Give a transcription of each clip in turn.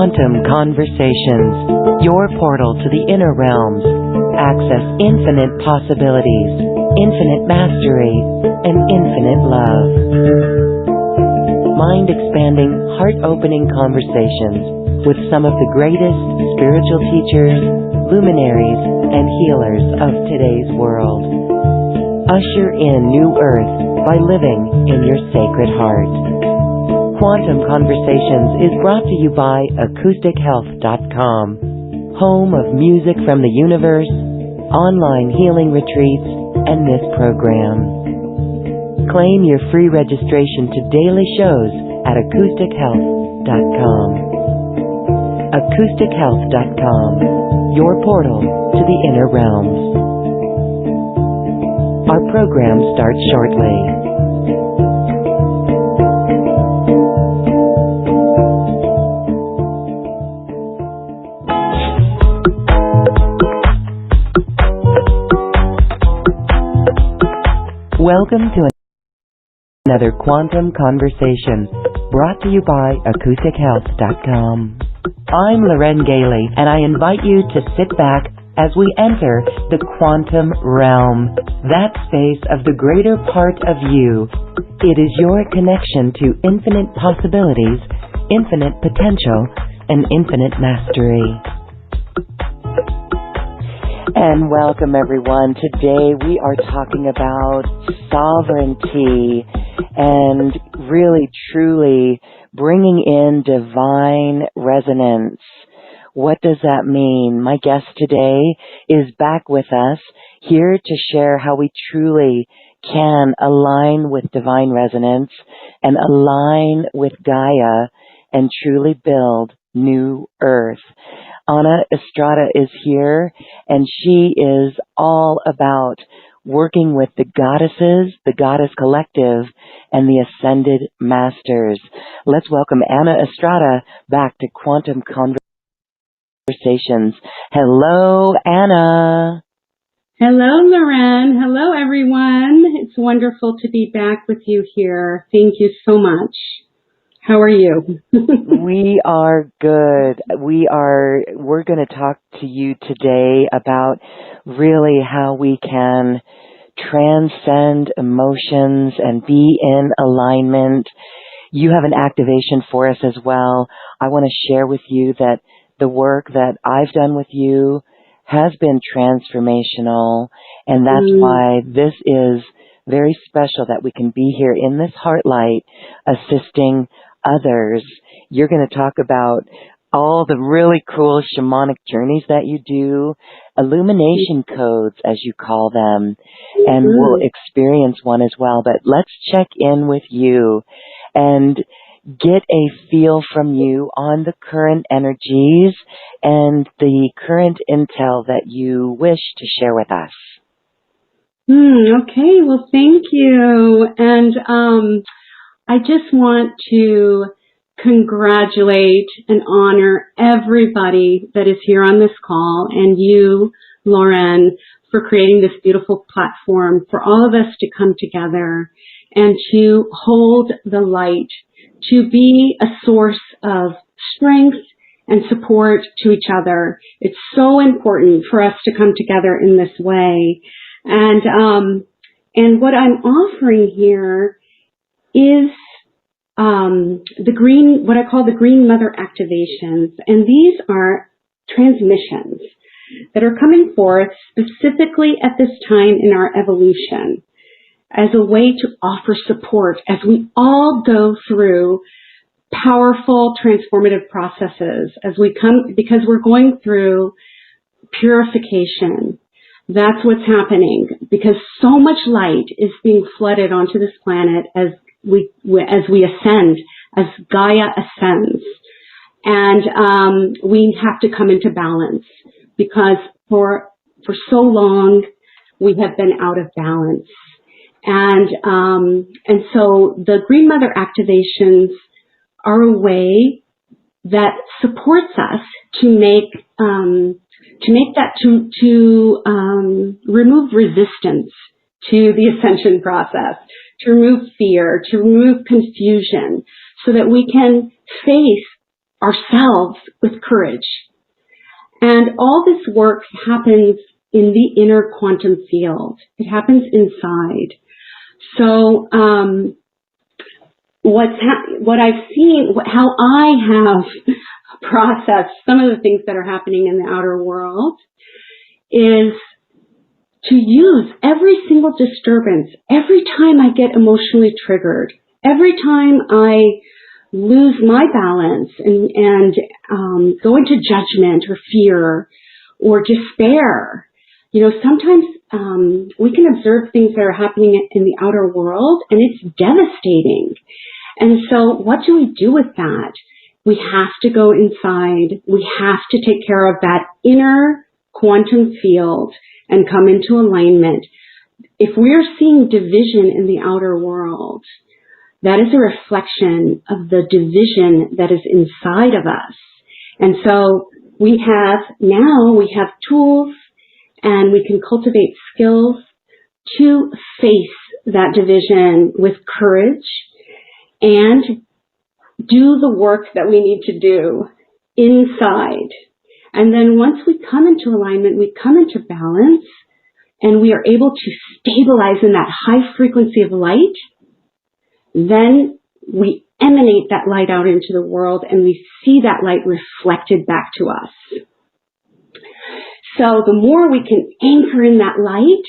Quantum Conversations, your portal to the inner realms. Access infinite possibilities, infinite mastery, and infinite love. Mind-expanding, heart-opening conversations with some of the greatest spiritual teachers, luminaries, and healers of today's world. Usher in new earth by living in your sacred heart. Quantum Conversations is brought to you by acoustichealth.com, home of music from the universe, online healing retreats, and this program. Claim your free registration to daily shows at acoustichealth.com. acoustichealth.com, your portal to the inner realms. Our program starts shortly. Welcome to another Quantum Conversation, brought to you by acoustichealth.com. I'm Loren Gailey, and I invite you to sit back as we enter the quantum realm, that space of the greater part of you. It is your connection to infinite possibilities, infinite potential, and infinite mastery. And welcome, everyone. Today we are talking about sovereignty and really, truly bringing in divine resonance. What does that mean? My guest today is back with us, here to share how we truly can align with divine resonance and align with Gaia and truly build new earth. Estrada is here, and she is all about working with the goddesses, the goddess collective, and the ascended masters. Let's welcome Estrada back to Quantum Conversations. Hello, Anna. Hello, Loren. Hello, everyone. It's wonderful to be back with you here. Thank you so much. How are you? We are good. We're going to talk to you today about really how we can transcend emotions and be in alignment. You have an activation for us as well. I want to share with you that the work that I've done with you has been transformational, and that's why this is very special that we can be here in this heart light assisting others. You're going to talk about all the really cool shamanic journeys that you do, illumination codes as you call them, and we'll experience one as well. But let's check in with you and get a feel from you on the current energies and the current intel that you wish to share with us. Okay, well, thank you. And I just want to congratulate and honor everybody that is here on this call, and you, Loren, for creating this beautiful platform for all of us to come together and to hold the light, to be a source of strength and support to each other. It's so important for us to come together in this way. And what I'm offering here is what I call the Green Mother activations. And these are transmissions that are coming forth specifically at this time in our evolution as a way to offer support as we all go through powerful transformative processes because we're going through purification. That's what's happening, because so much light is being flooded onto this planet as we ascend, as Gaia ascends. And we have to come into balance, because for so long we have been out of balance. And so the Green Mother activations are a way that supports us to remove resistance to the ascension process, to remove fear, to remove confusion, so that we can face ourselves with courage. And all this work happens in the inner quantum field. It happens inside. So what I've seen, how I have processed some of the things that are happening in the outer world is to use every single disturbance, every time I get emotionally triggered, every time I lose my balance and go into judgment or fear or despair. You know, sometimes we can observe things that are happening in the outer world, and it's devastating. And so what do we do with that? We have to go inside. We have to take care of that inner quantum field and come into alignment. If we're seeing division in the outer world, that is a reflection of the division that is inside of us. And so we have tools and we can cultivate skills to face that division with courage and do the work that we need to do inside. And then once we come into alignment, we come into balance, and we are able to stabilize in that high frequency of light, then we emanate that light out into the world, and we see that light reflected back to us. So the more we can anchor in that light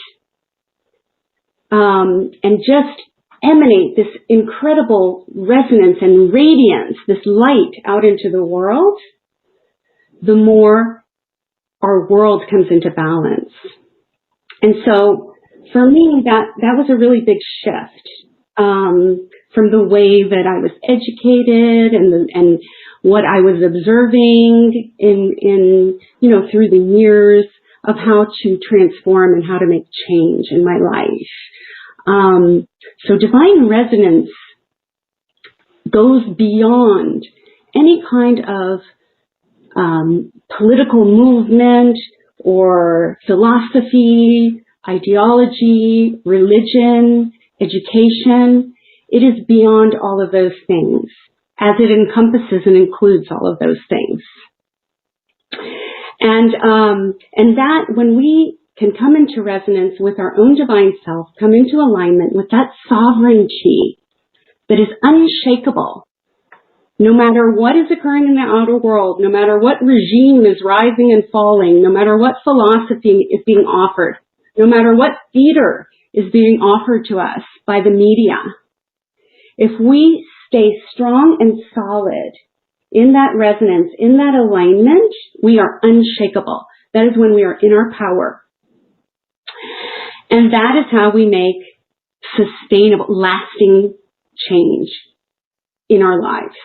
and just emanate this incredible resonance and radiance, this light out into the world, the more our world comes into balance. And so for me, that was a really big shift from the way that I was educated and what I was observing in through the years of how to transform and how to make change in my life. So divine resonance goes beyond any kind of political movement or philosophy, ideology, religion, education. It is beyond all of those things, as it encompasses and includes all of those things. And that when we can come into resonance with our own divine self, come into alignment with that sovereignty that is unshakable, no matter what is occurring in the outer world, no matter what regime is rising and falling, no matter what philosophy is being offered, no matter what theater is being offered to us by the media, if we stay strong and solid in that resonance, in that alignment, we are unshakable. That is when we are in our power. And that is how we make sustainable, lasting change in our lives,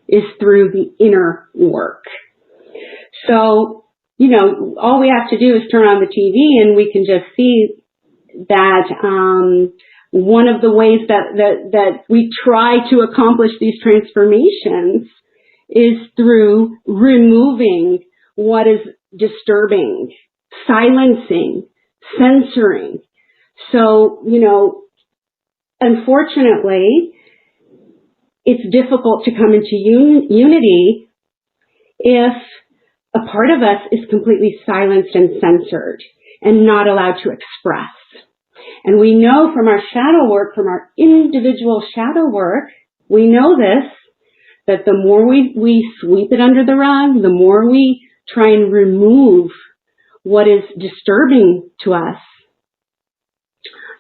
is through the inner work. So, all we have to do is turn on the TV and we can just see that one of the ways that we try to accomplish these transformations is through removing what is disturbing, silencing, censoring. So, unfortunately, it's difficult to come into unity if a part of us is completely silenced and censored and not allowed to express. And we know from our shadow work, from our individual shadow work, we know this, that the more we sweep it under the rug, the more we try and remove what is disturbing to us,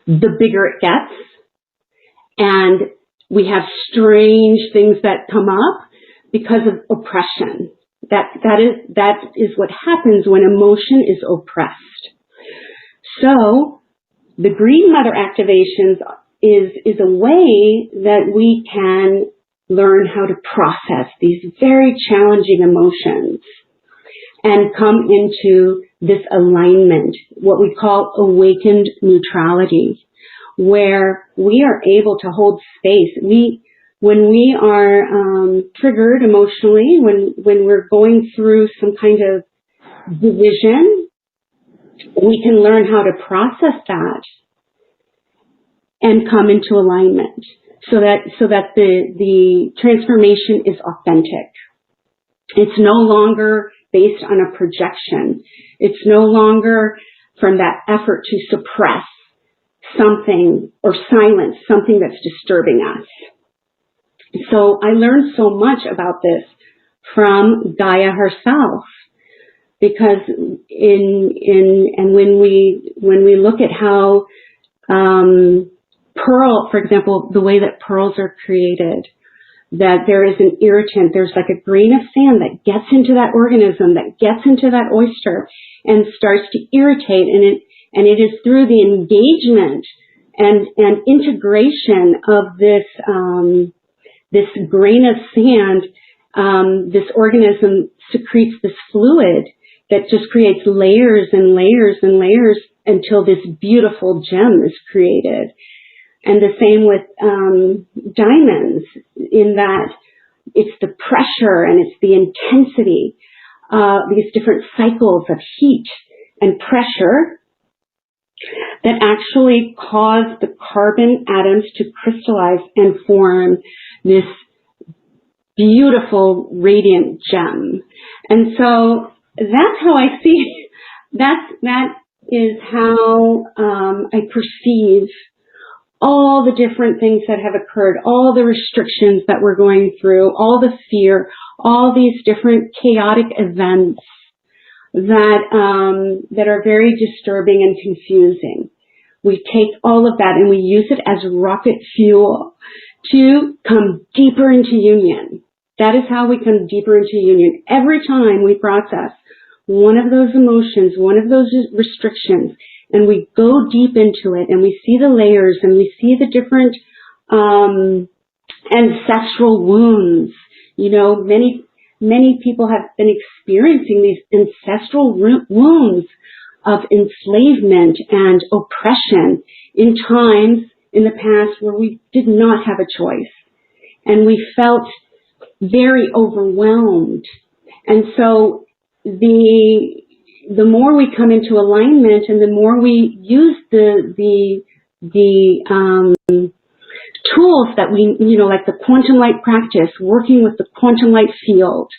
the bigger it gets. And we have strange things that come up because of oppression. That is what happens when emotion is oppressed. So the Green Mother activations is a way that we can learn how to process these very challenging emotions and come into this alignment, what we call awakened neutrality, where we are able to hold space. When we are triggered emotionally, when we're going through some kind of division, we can learn how to process that and come into alignment so that the transformation is authentic. It's no longer based on a projection. It's no longer from that effort to suppress something or silence something that's disturbing us. So I learned so much about this from Gaia herself, because when we look at how pearl, for example, the way that pearls are created, that there is an irritant, there's like a grain of sand that gets into that organism, that gets into that oyster and starts to irritate, and it is through the engagement and integration of this grain of sand, this organism secretes this fluid that just creates layers and layers and layers until this beautiful gem is created. And the same with diamonds, in that it's the pressure and it's the intensity, these different cycles of heat and pressure that actually cause the carbon atoms to crystallize and form this beautiful radiant gem. And so that's how I see, that is how I perceive all the different things that have occurred, all the restrictions that we're going through, all the fear, all these different chaotic events that are very disturbing and confusing. We take all of that and we use it as rocket fuel to come deeper into union. That is how we come deeper into union. Every time we process one of those emotions, one of those restrictions, and we go deep into it, and we see the layers, and we see the different ancestral wounds. You know, many people have been experiencing these ancestral wounds of enslavement and oppression in times in the past where we did not have a choice, and we felt very overwhelmed. And so the more we come into alignment, and the more we use the tools that we, like the quantum light practice, working with the quantum light field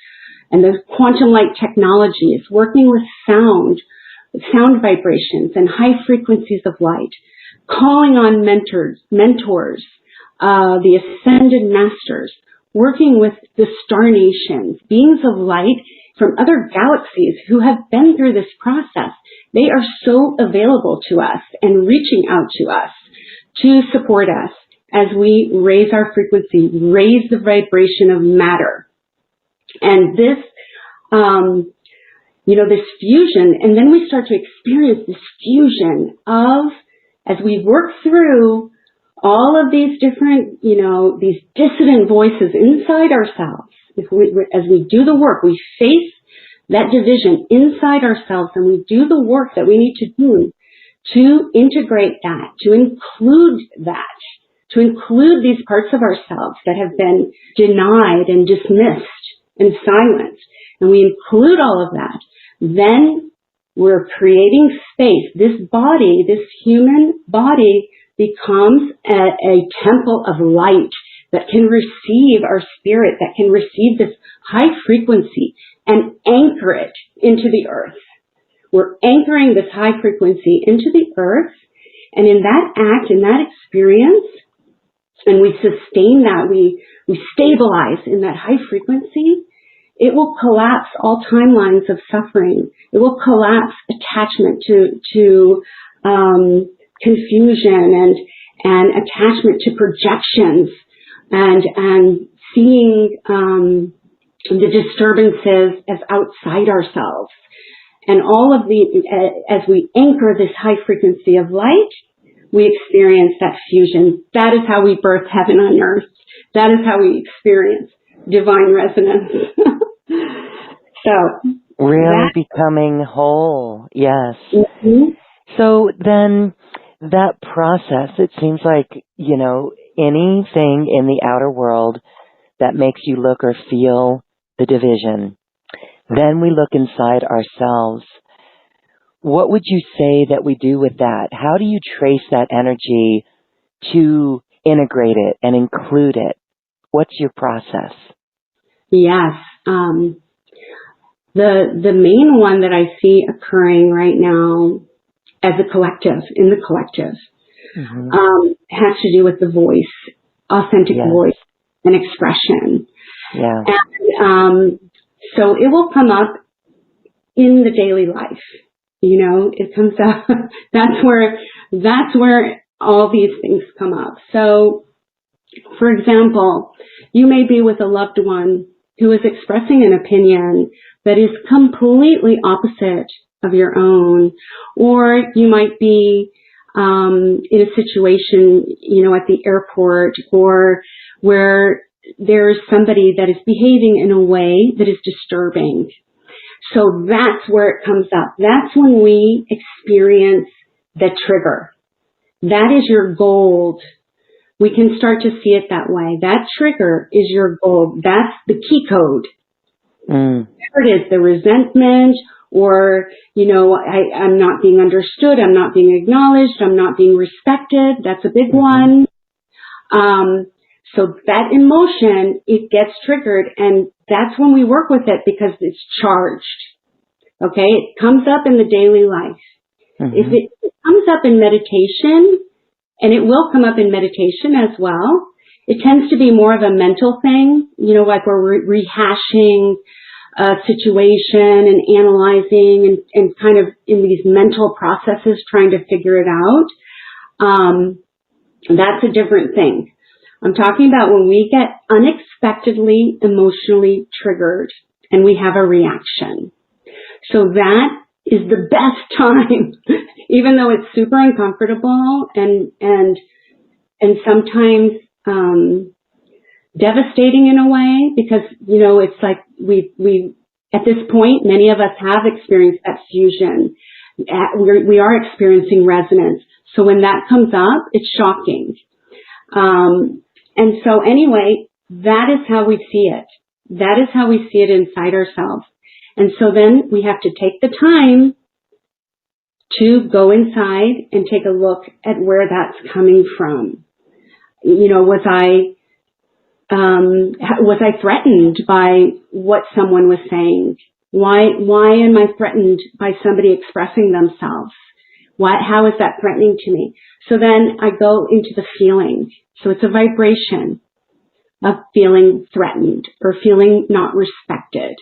and the quantum light technologies, working with sound vibrations and high frequencies of light, calling on mentors, the ascended masters, working with the star nations, beings of light from other galaxies who have been through this process. They are so available to us and reaching out to us to support us as we raise our frequency, raise the vibration of matter. And this, this fusion, and then we start to experience this fusion of, as we work through all of these different, these dissident voices inside ourselves. As we do the work, we face that division inside ourselves, and we do the work that we need to do to integrate that, to include these parts of ourselves that have been denied and dismissed and silenced. And we include all of that. Then we're creating space. This body, this human body, becomes a temple of light that can receive our spirit, that can receive this high frequency and anchor it into the earth. We're anchoring this high frequency into the earth, and in that act, in that experience, and we sustain that, we stabilize in that high frequency, it will collapse all timelines of suffering. It will collapse attachment to confusion and attachment to projections and seeing the disturbances as outside ourselves. And all of as we anchor this high frequency of light, we experience that fusion. That is how we birth heaven on earth. That is how we experience divine resonance. So really becoming whole, yes. Mm-hmm. So then that process, it seems like, anything in the outer world that makes you look or feel the division. Then we look inside ourselves. What would you say that we do with that? How do you trace that energy to integrate it and include it? What's your process? Yes. The main one that I see occurring right now as a collective, in the collective, has to do with the voice, authentic voice and expression. Yeah. And so it will come up in the daily life. You know, it comes up. That's where all these things come up. So, for example, you may be with a loved one who is expressing an opinion that is completely opposite of your own, or you might be in a situation, you know, at the airport, or where there's somebody that is behaving in a way that is disturbing. So that's where it comes up. That's when we experience the trigger. That is your gold. We can start to see it that way. That trigger is your gold. That's the key code. Whatever it is, the resentment, or, you know, I'm not being understood, I'm not being acknowledged, I'm not being respected. That's a big one. So that emotion, it gets triggered, and that's when we work with it because it's charged. Okay? It comes up in the daily life. If it comes up in meditation, and it will come up in meditation as well, it tends to be more of a mental thing, you know, like we're rehashing a situation and analyzing and kind of in these mental processes trying to figure it out. That's a different thing. I'm talking about when we get unexpectedly emotionally triggered and we have a reaction. So that is the best time, even though it's super uncomfortable and sometimes devastating in a way, because, you know, it's like we at this point, many of us have experienced that fusion. We are experiencing resonance. So when that comes up, it's shocking. And so anyway, that is how we see it. That is how we see it inside ourselves. And so then we have to take the time to go inside and take a look at where that's coming from. You know, was I threatened by what someone was saying? Why am I threatened by somebody expressing themselves? How is that threatening to me? So then I go into the feeling. So it's a vibration of feeling threatened or feeling not respected.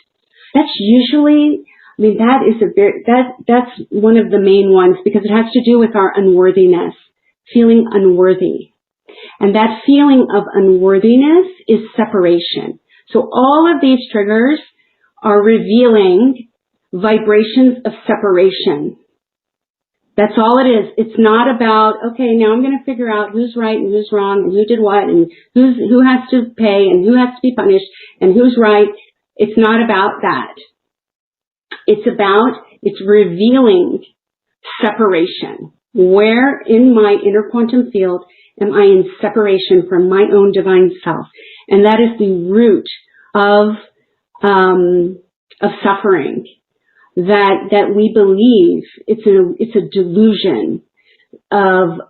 That's usually, I mean, that's one of the main ones because it has to do with our unworthiness, feeling unworthy. And that feeling of unworthiness is separation. So all of these triggers are revealing vibrations of separation. That's all it is. It's not about, okay, now I'm going to figure out who's right and who's wrong and who did what and who has to pay and who has to be punished and who's right. It's not about that. It's revealing separation. Where in my inner quantum field am I in separation from my own divine self? And that is the root of suffering. That we believe it's a delusion of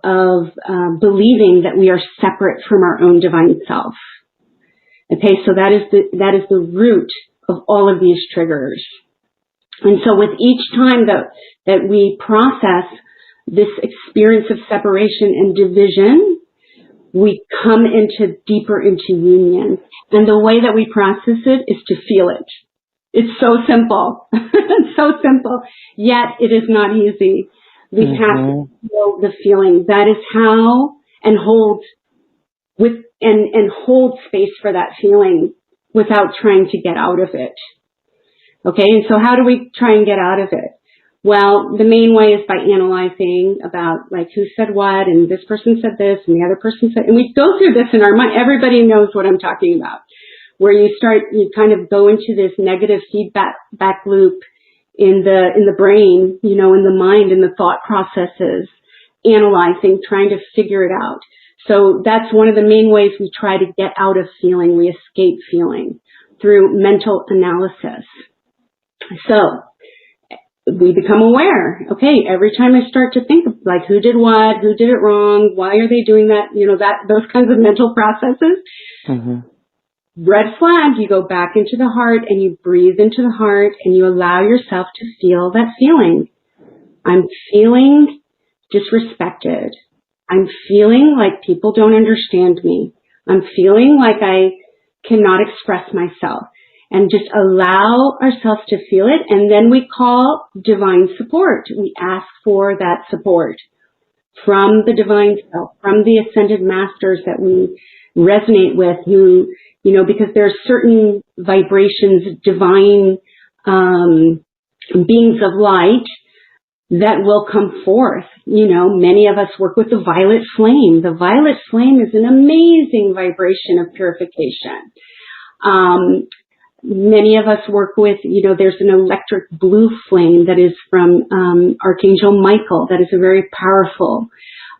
believing that we are separate from our own divine self. Okay, so that is the root of all of these triggers. And so with each time that we process this experience of separation and division, we come deeper into union. And the way that we process it is to feel it. It's so simple. It's so simple. Yet it is not easy. We have to feel the feeling. That is how, and hold space for that feeling without trying to get out of it. Okay, and so how do we try and get out of it? Well, the main way is by analyzing about like who said what, and this person said this, and the other person said, and we go through this in our mind. Everybody knows what I'm talking about. Where you kind of go into this negative feedback loop in the brain, you know, in the mind, in the thought processes, analyzing, trying to figure it out. So that's one of the main ways we try to get out of feeling. We escape feeling through mental analysis. So we become aware. Okay, every time I start to think of like who did what, who did it wrong, why are they doing that, you know, those kinds of mental processes. red flag, you go back into the heart and you breathe into the heart and you allow yourself to feel that feeling. I'm feeling disrespected. I'm feeling like people don't understand me. I'm feeling like I cannot express myself. And just allow ourselves to feel it. And then we call divine support. We ask for that support from the divine self, from the ascended masters that we resonate with, who, you know, because there are certain vibrations, divine beings of light that will come forth. You know, many of us work with the violet flame. The violet flame is an amazing vibration of purification. Many of us work with, you know, there's an electric blue flame that is from Archangel Michael. That is a very powerful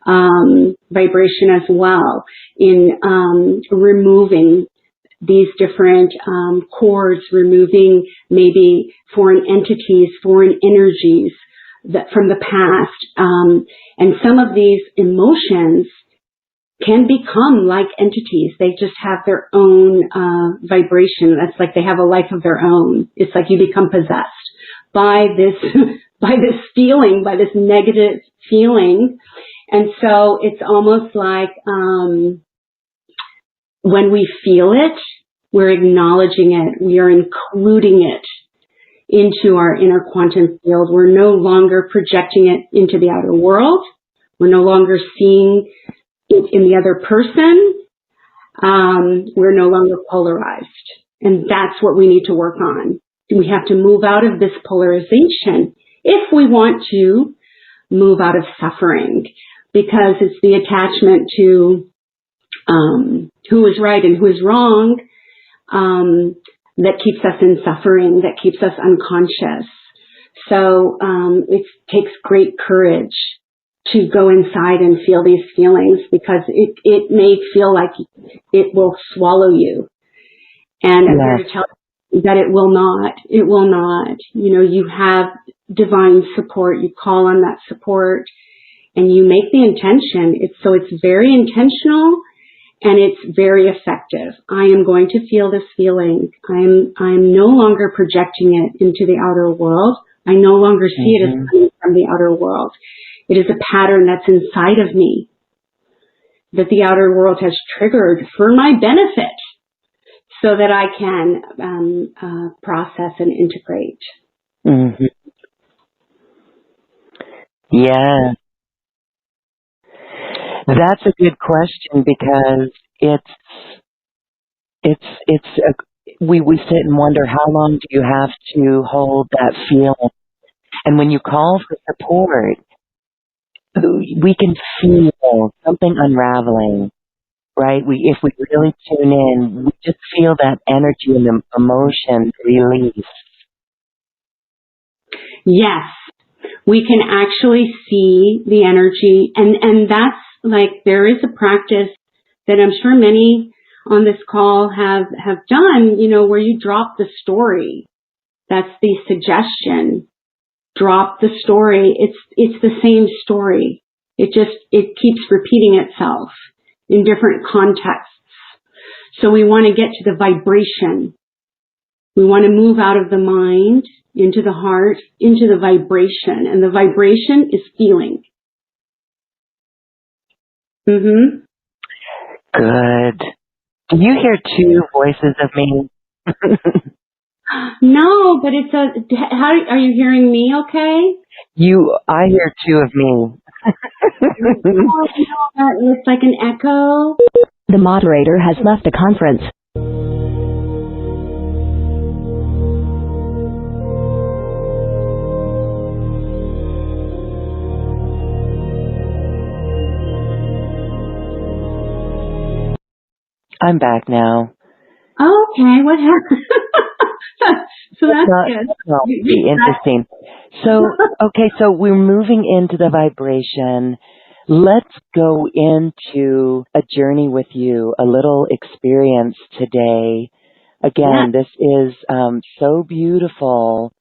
vibration as well in removing these different cords, removing maybe foreign entities, foreign energies that from the past. And some of these emotions can become like entities. They just have their own vibration. That's like they have a life of their own. It's like you become possessed by this by this feeling, by this negative feeling. And so it's almost like when we feel it, we're acknowledging it. We are including it into our inner quantum field. We're no longer projecting it into the outer world. We're no longer seeing it in the other person. We're no longer polarized. And that's what we need to work on. We have to move out of this polarization if we want to move out of suffering, because it's the attachment to who is right and who is wrong that keeps us in suffering, that keeps us unconscious. So it takes great courage to go inside and feel these feelings, because it may feel like it will swallow you. And I'm here to tell you that it will not. It will not. You know, you have divine support. You call on that support and you make the intention. So it's very intentional and it's very effective. I am going to feel this feeling. I'm no longer projecting it into the outer world. I no longer see it as coming from the outer world. It is a pattern that's inside of me that the outer world has triggered for my benefit so that I can process and integrate. Mm-hmm. Yeah. That's a good question, because we sit and wonder, how long do you have to hold that feeling? And when you call for support, we can feel something unraveling, right? If we really tune in, we just feel that energy and the emotion release. Yes, we can actually see the energy, and that's like, there is a practice that I'm sure many on this call have done, you know, where you drop the story. That's the suggestion. Drop the story. It's the same story. It keeps repeating itself in different contexts. So we want to get to the vibration. We want to move out of the mind into the heart, into the vibration. And the vibration is feeling. Mm-hmm. Good. Do you hear two voices of me? No, but how are you hearing me okay? I hear two of me. It's like an echo. The moderator has left the conference. I'm back now. Okay, what happened? So that's good. Well, interesting. So we're moving into the vibration. Let's go into a journey with you, a little experience today. Again, This is so beautiful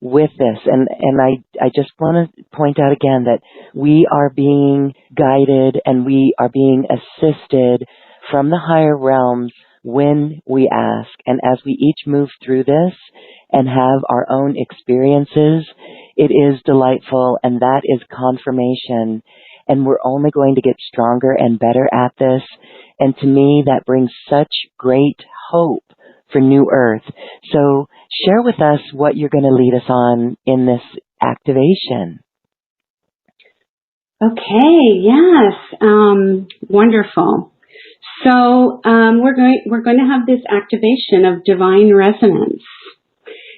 with this. And I just want to point out again that we are being guided and we are being assisted from the higher realms when we ask. And as we each move through this and have our own experiences, it is delightful, and that is confirmation. And we're only going to get stronger and better at this. And to me, that brings such great hope for New Earth. So share with us what you're going to lead us on in this activation. Okay, yes, wonderful. So we're going to have this activation of divine resonance,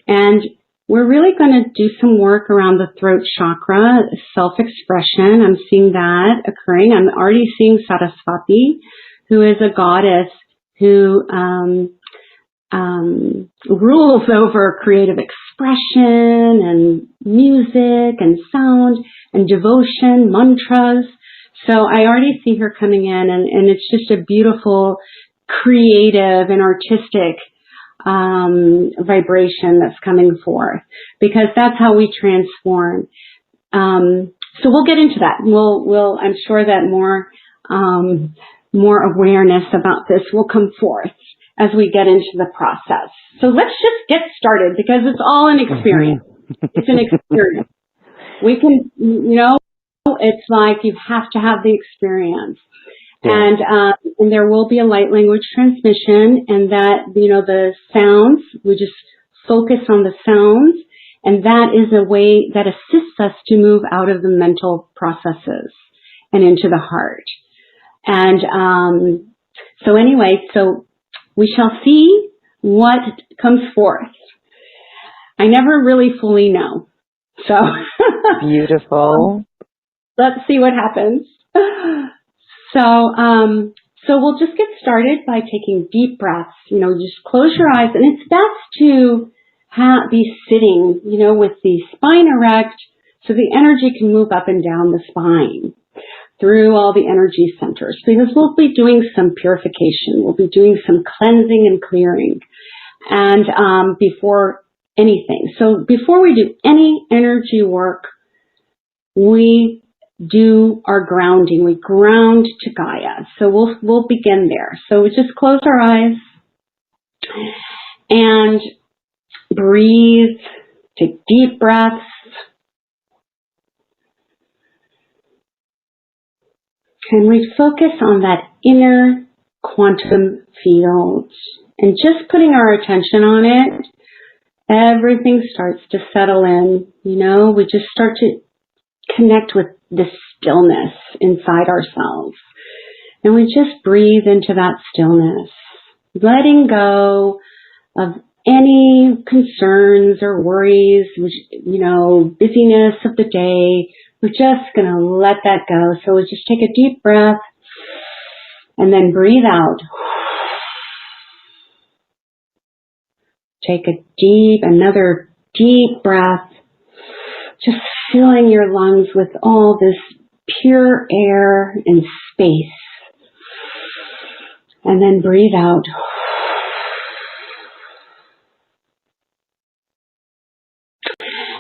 and we're really going to do some work around the throat chakra, self-expression. I'm seeing that occurring. I'm already seeing Saraswati, who is a goddess who rules over creative expression and music and sound and devotion, mantras. So I already see her coming in, and it's just a beautiful, creative and artistic vibration that's coming forth, because that's how we transform. So we'll get into that. I'm sure that more awareness about this will come forth as we get into the process. So let's just get started, because it's all an experience. It's an experience. We can, it's like you have to have the experience. Yeah. And there will be a light language transmission, and that, the sounds, we just focus on the sounds, and that is a way that assists us to move out of the mental processes and into the heart. And so we shall see what comes forth. I never really fully know. So beautiful. Let's see what happens. So we'll just get started by taking deep breaths. Just close your eyes, and it's best to be sitting, with the spine erect, so the energy can move up and down the spine through all the energy centers, because we'll be doing some purification. We'll be doing some cleansing and clearing, and before anything. So before we do any energy work, we do our grounding. We ground to Gaia. So we'll begin there. So we just close our eyes and breathe. Take deep breaths. And we focus on that inner quantum field, and just putting our attention on it, everything starts to settle in. We just start to connect with the stillness inside ourselves. And we just breathe into that stillness, letting go of any concerns or worries, busyness of the day. We're just going to let that go. So we just take a deep breath and then breathe out. Take another deep breath, just filling your lungs with all this pure air and space. And then breathe out.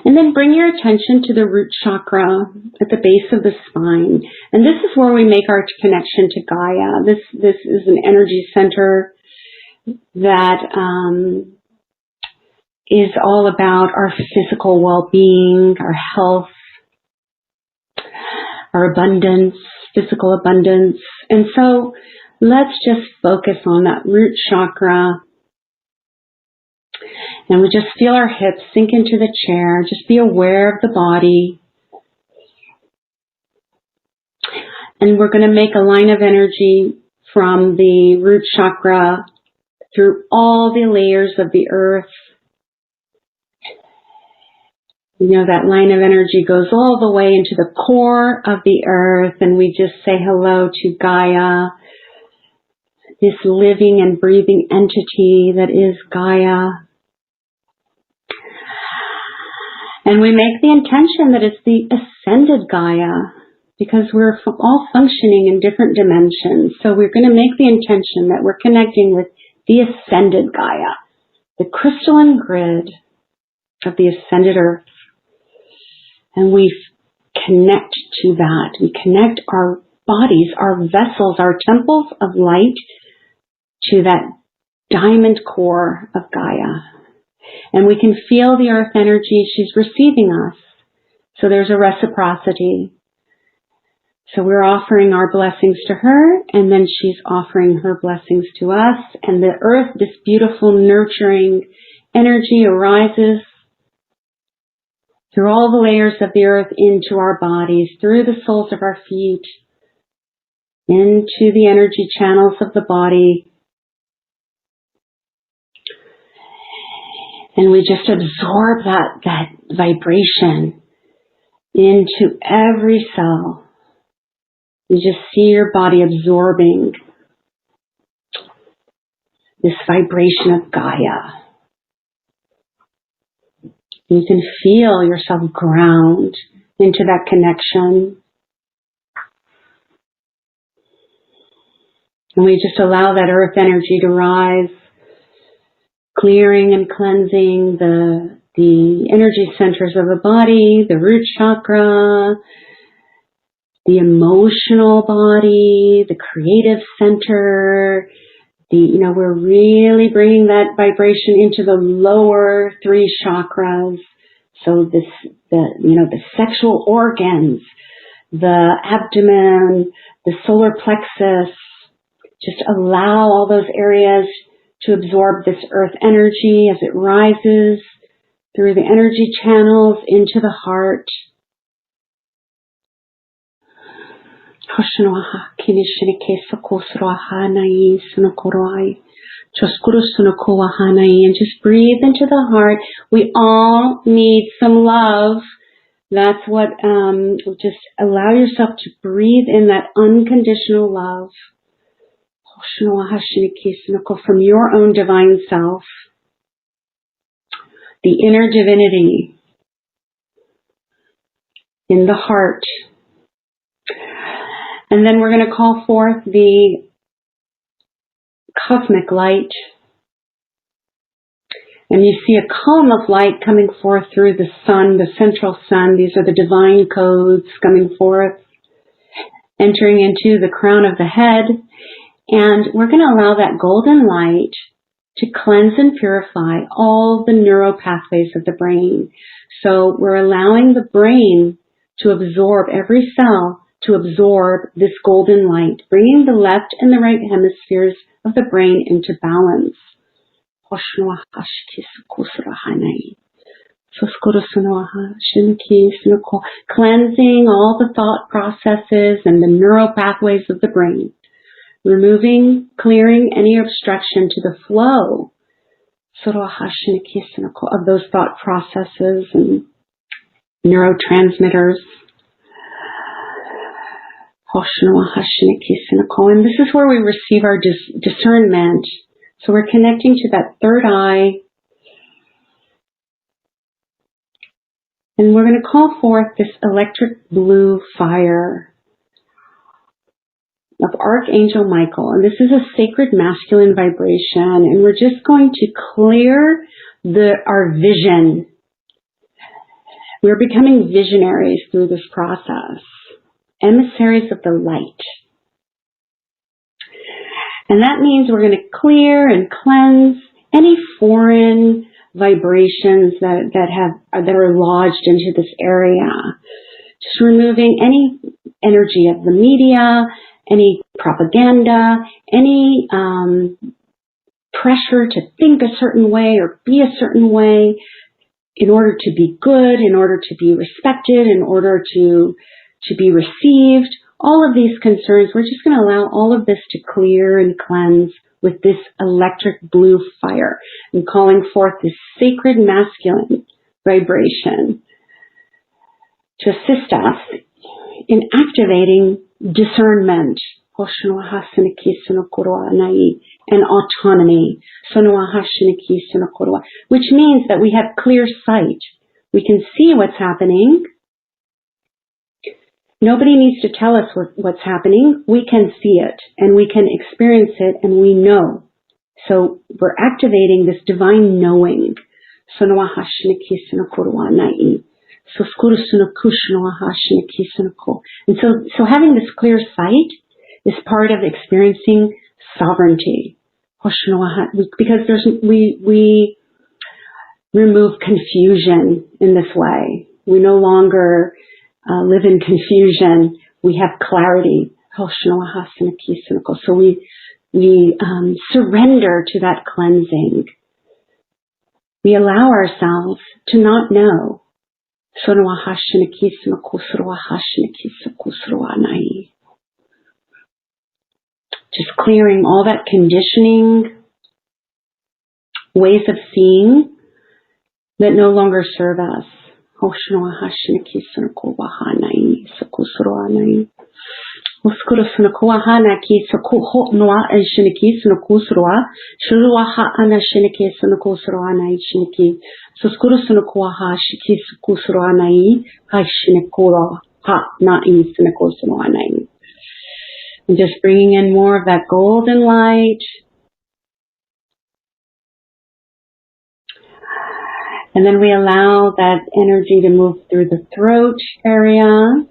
And then bring your attention to the root chakra at the base of the spine. And this is where we make our connection to Gaia. This is an energy center that is all about our physical well-being, our health, our abundance, physical abundance. And so let's just focus on that root chakra. And we just feel our hips sink into the chair. Just be aware of the body. And we're going to make a line of energy from the root chakra through all the layers of the earth. That line of energy goes all the way into the core of the earth, and we just say hello to Gaia, this living and breathing entity that is Gaia. And we make the intention that it's the ascended Gaia, because we're all functioning in different dimensions. So we're going to make the intention that we're connecting with the ascended Gaia, the crystalline grid of the ascended earth. And we connect to that. We connect our bodies, our vessels, our temples of light to that diamond core of Gaia. And we can feel the earth energy. She's receiving us. So there's a reciprocity. So we're offering our blessings to her, and then she's offering her blessings to us. And the earth, this beautiful, nurturing energy arises through all the layers of the earth into our bodies, through the soles of our feet, into the energy channels of the body. And we just absorb that vibration into every cell. You just see your body absorbing this vibration of Gaia. You can feel yourself ground into that connection. And we just allow that earth energy to rise, clearing and cleansing the energy centers of the body, the root chakra, the emotional body, the creative center. We're really bringing that vibration into the lower 3 chakras. So the sexual organs, the abdomen, the solar plexus. Just allow all those areas to absorb this earth energy as it rises through the energy channels into the heart. And just breathe into the heart. We all need some love. That's what, just allow yourself to breathe in that unconditional love from your own divine self, the inner divinity in the heart. And then we're going to call forth the cosmic light. And you see a column of light coming forth through the sun, the central sun. These are the divine codes coming forth, entering into the crown of the head. And we're going to allow that golden light to cleanse and purify all the neural pathways of the brain. So we're allowing the brain to absorb, every cell to absorb this golden light, bringing the left and the right hemispheres of the brain into balance. Cleansing all the thought processes and the neural pathways of the brain. Removing, clearing any obstruction to the flow of those thought processes and neurotransmitters. And this is where we receive our discernment. So we're connecting to that third eye. And we're going to call forth this electric blue fire of Archangel Michael. And this is a sacred masculine vibration. And we're just going to clear our vision. We're becoming visionaries through this process. Emissaries of the light. And that means we're going to clear and cleanse any foreign vibrations that are lodged into this area. Just removing any energy of the media, any propaganda, any pressure to think a certain way or be a certain way in order to be good, in order to be respected, in order to be received. All of these concerns, we're just going to allow all of this to clear and cleanse with this electric blue fire and calling forth this sacred masculine vibration to assist us in activating discernment and autonomy, which means that we have clear sight. We can see what's happening. Nobody needs to tell us what's happening. We can see it and we can experience it and we know. So we're activating this divine knowing. And so having this clear sight is part of experiencing sovereignty. Because we remove confusion in this way. We no longer live in confusion. We have clarity. So we surrender to that cleansing. We allow ourselves to not know. Just clearing all that conditioning, ways of seeing that no longer serve us. And just bringing in more of that golden light. And then we allow that energy to move through the throat area.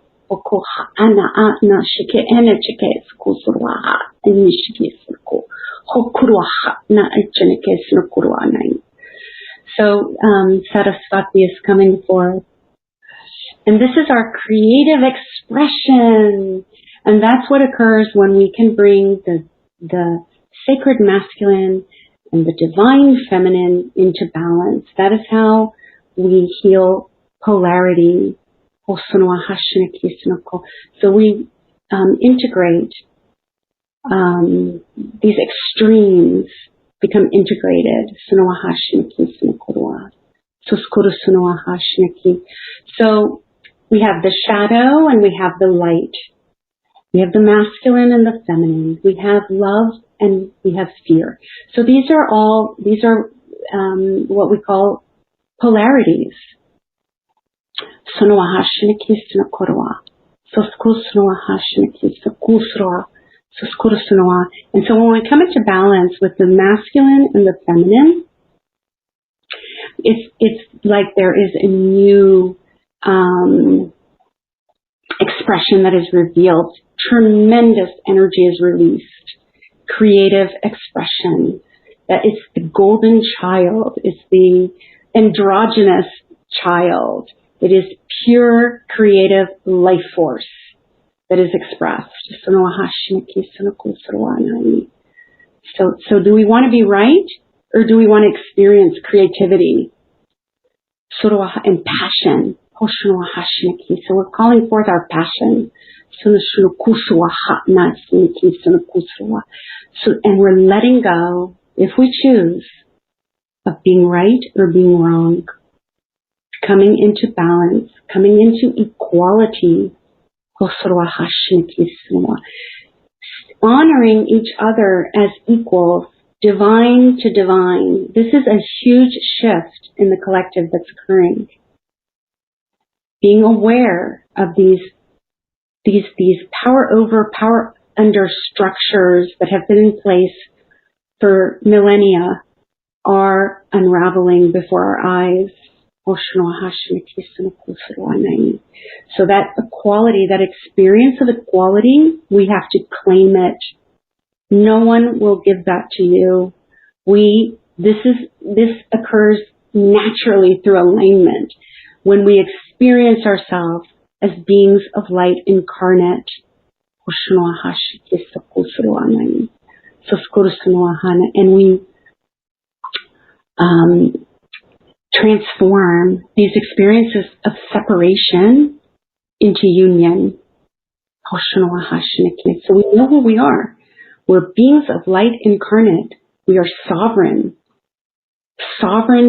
So Saraswati is coming forth. And this is our creative expression. And that's what occurs when we can bring the sacred masculine and the divine feminine into balance. That is how we heal polarity. So we integrate these extremes, become integrated. So we have the shadow and we have the light. We have the masculine and the feminine. We have love and we have fear. So these are what we call polarities. And so when we come into balance with the masculine and the feminine, it's like there is a new expression that is revealed. Tremendous energy is released. Creative expression. That it's the golden child. It's the androgynous child. It is pure creative life force that is expressed. So do we want to be right, or do we want to experience creativity and passion? So we're calling forth our passion. And we're letting go, if we choose, of being right or being wrong. Coming into balance, coming into equality. Honoring each other as equals, divine to divine. This is a huge shift in the collective that's occurring. Being aware of these power over, power under structures that have been in place for millennia are unraveling before our eyes. So that equality, that experience of equality, we have to claim it. No one will give that to you. This occurs naturally through alignment when we experience ourselves as beings of light incarnate. And we transform these experiences of separation into union. So we know who we are. We're beings of light incarnate. We are sovereign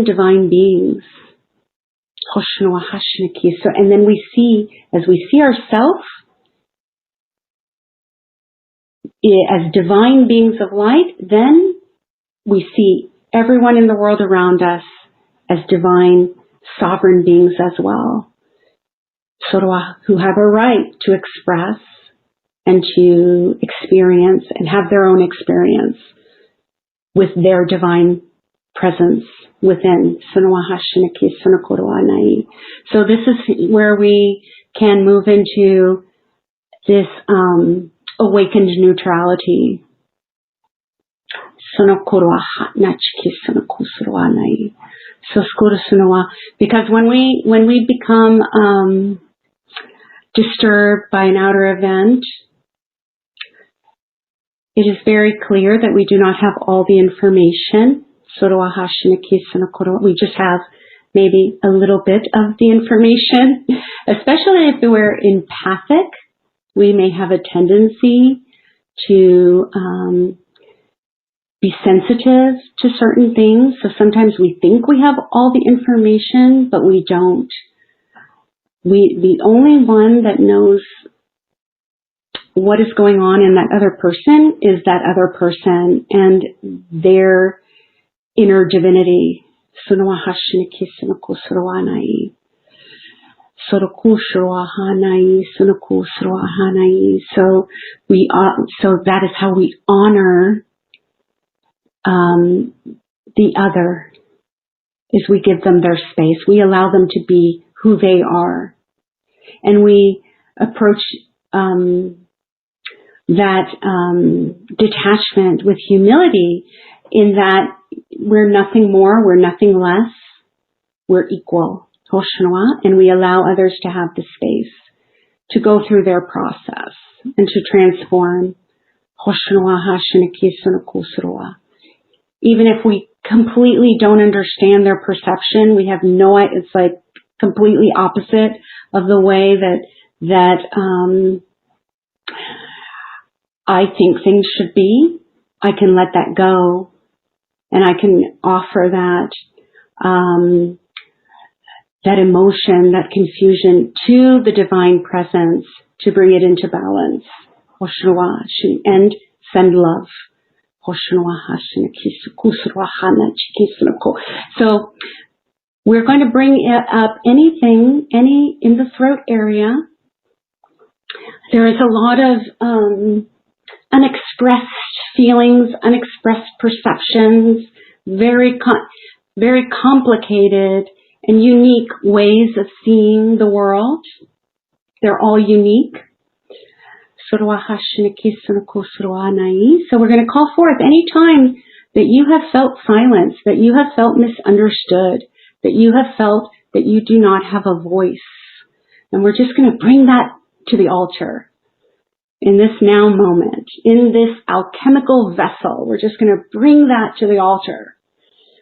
divine beings. So, and then as we see ourselves as divine beings of light, then we see everyone in the world around us as divine sovereign beings as well, who have a right to express and to experience and have their own experience with their divine presence within. So this is where we can move into this awakened neutrality. Because when we become disturbed by an outer event, it is very clear that we do not have all the information. We just have maybe a little bit of the information, especially if we're empathic. We may have a tendency to be sensitive to certain things. So sometimes we think we have all the information, but we don't. The only one that knows what is going on in that other person is that other person and their inner divinity. So that is how we honor the other, is we give them their space. We allow them to be who they are. And we approach that detachment with humility, in that we're nothing more, we're nothing less, we're equal. And we allow others to have the space to go through their process and to transform. Even if we completely don't understand their perception, we have no idea, it's like completely opposite of the way that I think things should be. I can let that go, and I can offer that that emotion, that confusion to the divine presence to bring it into balance. And send love. So we're going to bring up anything, in the throat area. There is a lot of unexpressed feelings, unexpressed perceptions, very complicated and unique ways of seeing the world. They're all unique. So we're going to call forth any time that you have felt silence, that you have felt misunderstood, that you have felt that you do not have a voice. And we're just going to bring that to the altar in this now moment, in this alchemical vessel. We're just going to bring that to the altar.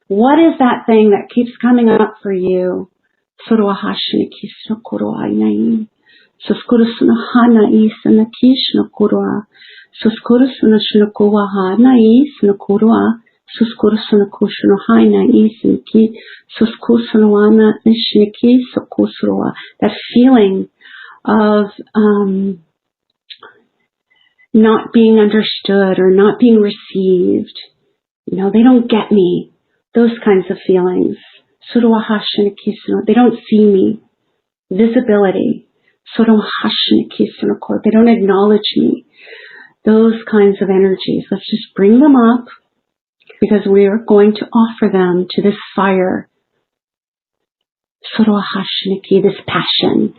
What is that thing that keeps coming up for you? That feeling of not being understood or not being received. You know, they don't get me. Those kinds of feelings. They don't see me. Visibility. They don't acknowledge me. Those kinds of energies. Let's just bring them up, because we are going to offer them to this fire. This passion.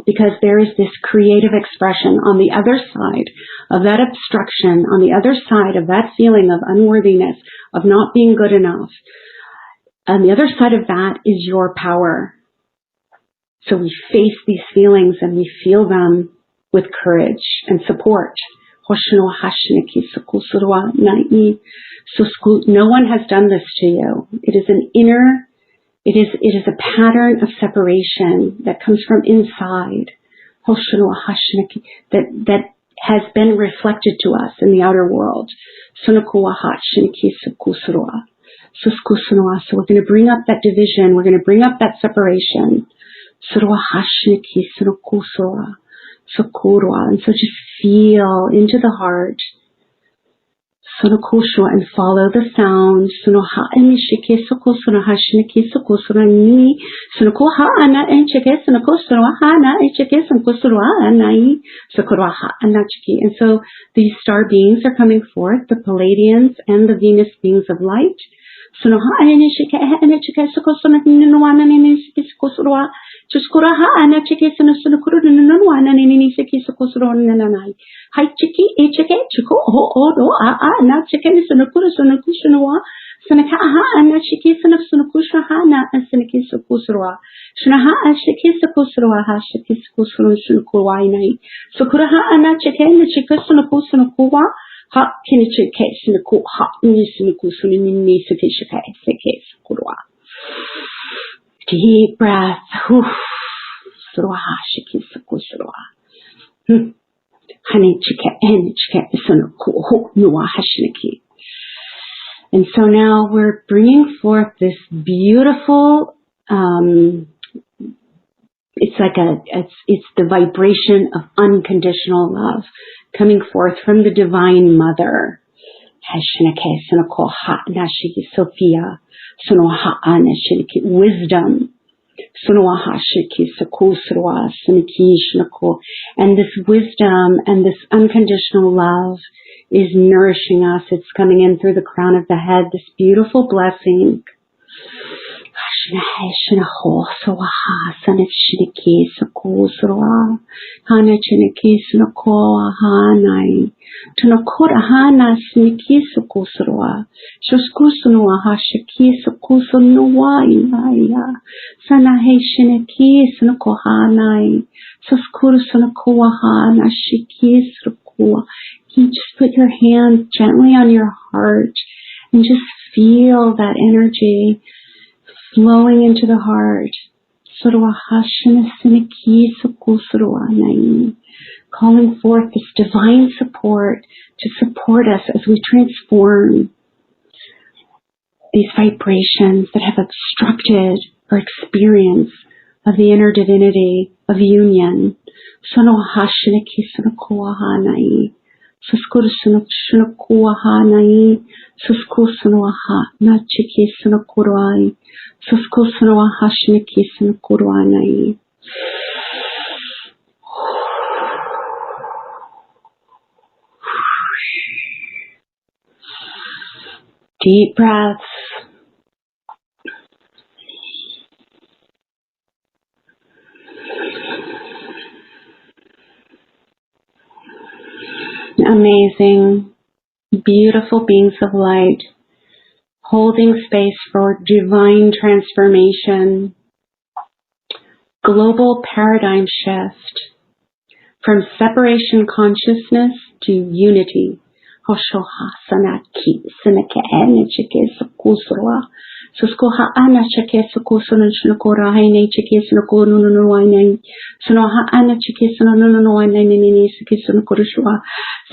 Because there is this creative expression on the other side of that obstruction, on the other side of that feeling of unworthiness, of not being good enough. On the other side of that is your power. So we face these feelings and we feel them with courage and support. No one has done this to you. It is an inner, it is a pattern of separation that comes from inside. That has been reflected to us in the outer world. So we're going to bring up that division. We're going to bring up that separation. And so just feel into the heart. And follow the sound. And so these star beings are coming forth, the Palladians and the Venus beings of light. Sunoha anene chike ene chike sukosuna nwana nene sikisukusura. Chuskura ha ana chike sunukuru nwana nene sikisukosura nanai. Hai chiki e chike chuko ho do a na chike sunukuru sunukushunwa. Sunaka ha ana chike sunukusha ha na sinikisukusura. Shunaha a chike sukusura ha shikisukusura sunukuwa inai. Sukura ha ana chike ne chike sunukuwa. Ha kinichike sunuku ha ni sunuku sunini sukishike seke sukurwa. Deep breath. Surwa shiki sukusurwa. Hani chike en chike sunuku ho nuwa hashiniki. And so now we're bringing forth this beautiful, it's the vibration of unconditional love coming forth from the Divine Mother. Sophia, wisdom. And this wisdom and this unconditional love is nourishing us. It's coming in through the crown of the head, this beautiful blessing. You just put your hands gently on your heart and just feel that energy flowing into the heart. Calling forth this divine support to support us as we transform these vibrations that have obstructed our experience of the inner divinity of union. Deep breaths. Amazing, beautiful beings of light, holding space for divine transformation, global paradigm shift from separation consciousness to unity.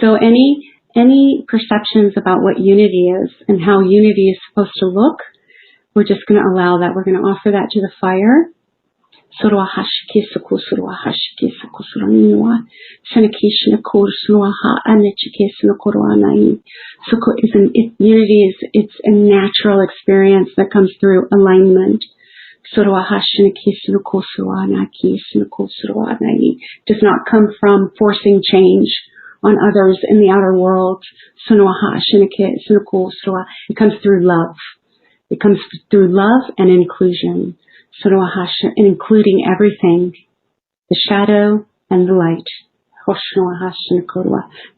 So any perceptions about what unity is and how unity is supposed to look, we're just going to allow that. We're going to offer that to the fire. Unity it's a natural experience that comes through alignment. Does not come from forcing change on others in the outer world. It comes through love. It comes through love and inclusion. And including everything, the shadow and the light.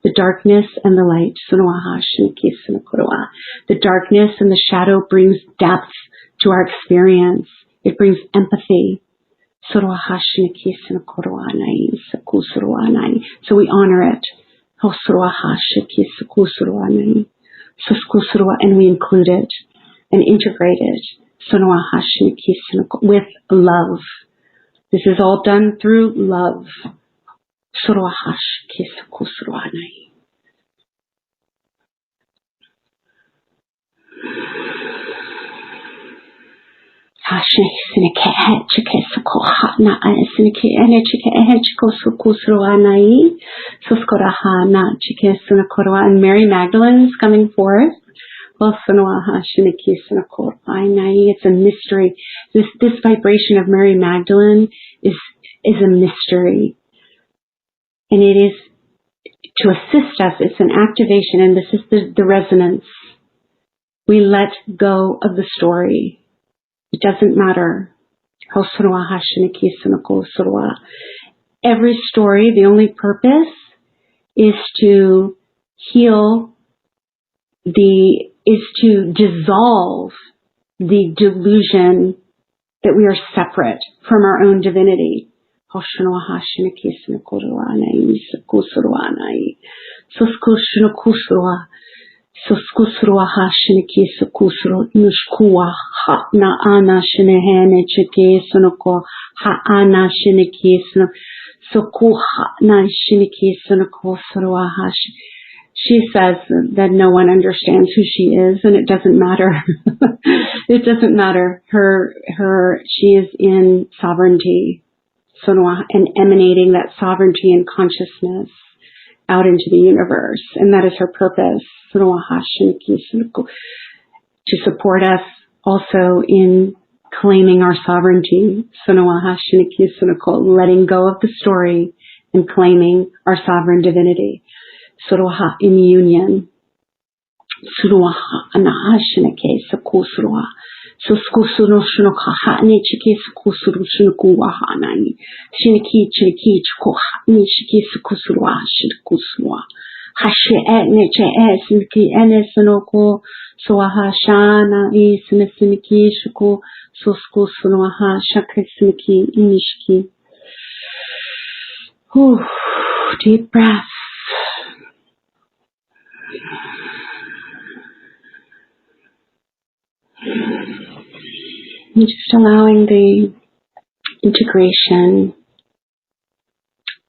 The darkness and the light. The darkness and the shadow brings depth to our experience. It brings empathy. So we honor it. And we include it and integrate it. With love. This is all done through love. And Mary Magdalene's coming forth. It's a mystery. This vibration of Mary Magdalene is a mystery. And it is to assist us. It's an activation, and this is the resonance. We let go of the story. It doesn't matter. Every story, the only purpose is to heal is to dissolve the delusion that we are separate from our own divinity. She says that no one understands who she is, and it doesn't matter. It doesn't matter. She is in sovereignty, and emanating that sovereignty and consciousness out into the universe, and that is her purpose, to support us also in claiming our sovereignty, letting go of the story and claiming our sovereign divinity. In union. Deep breath. And just allowing the integration.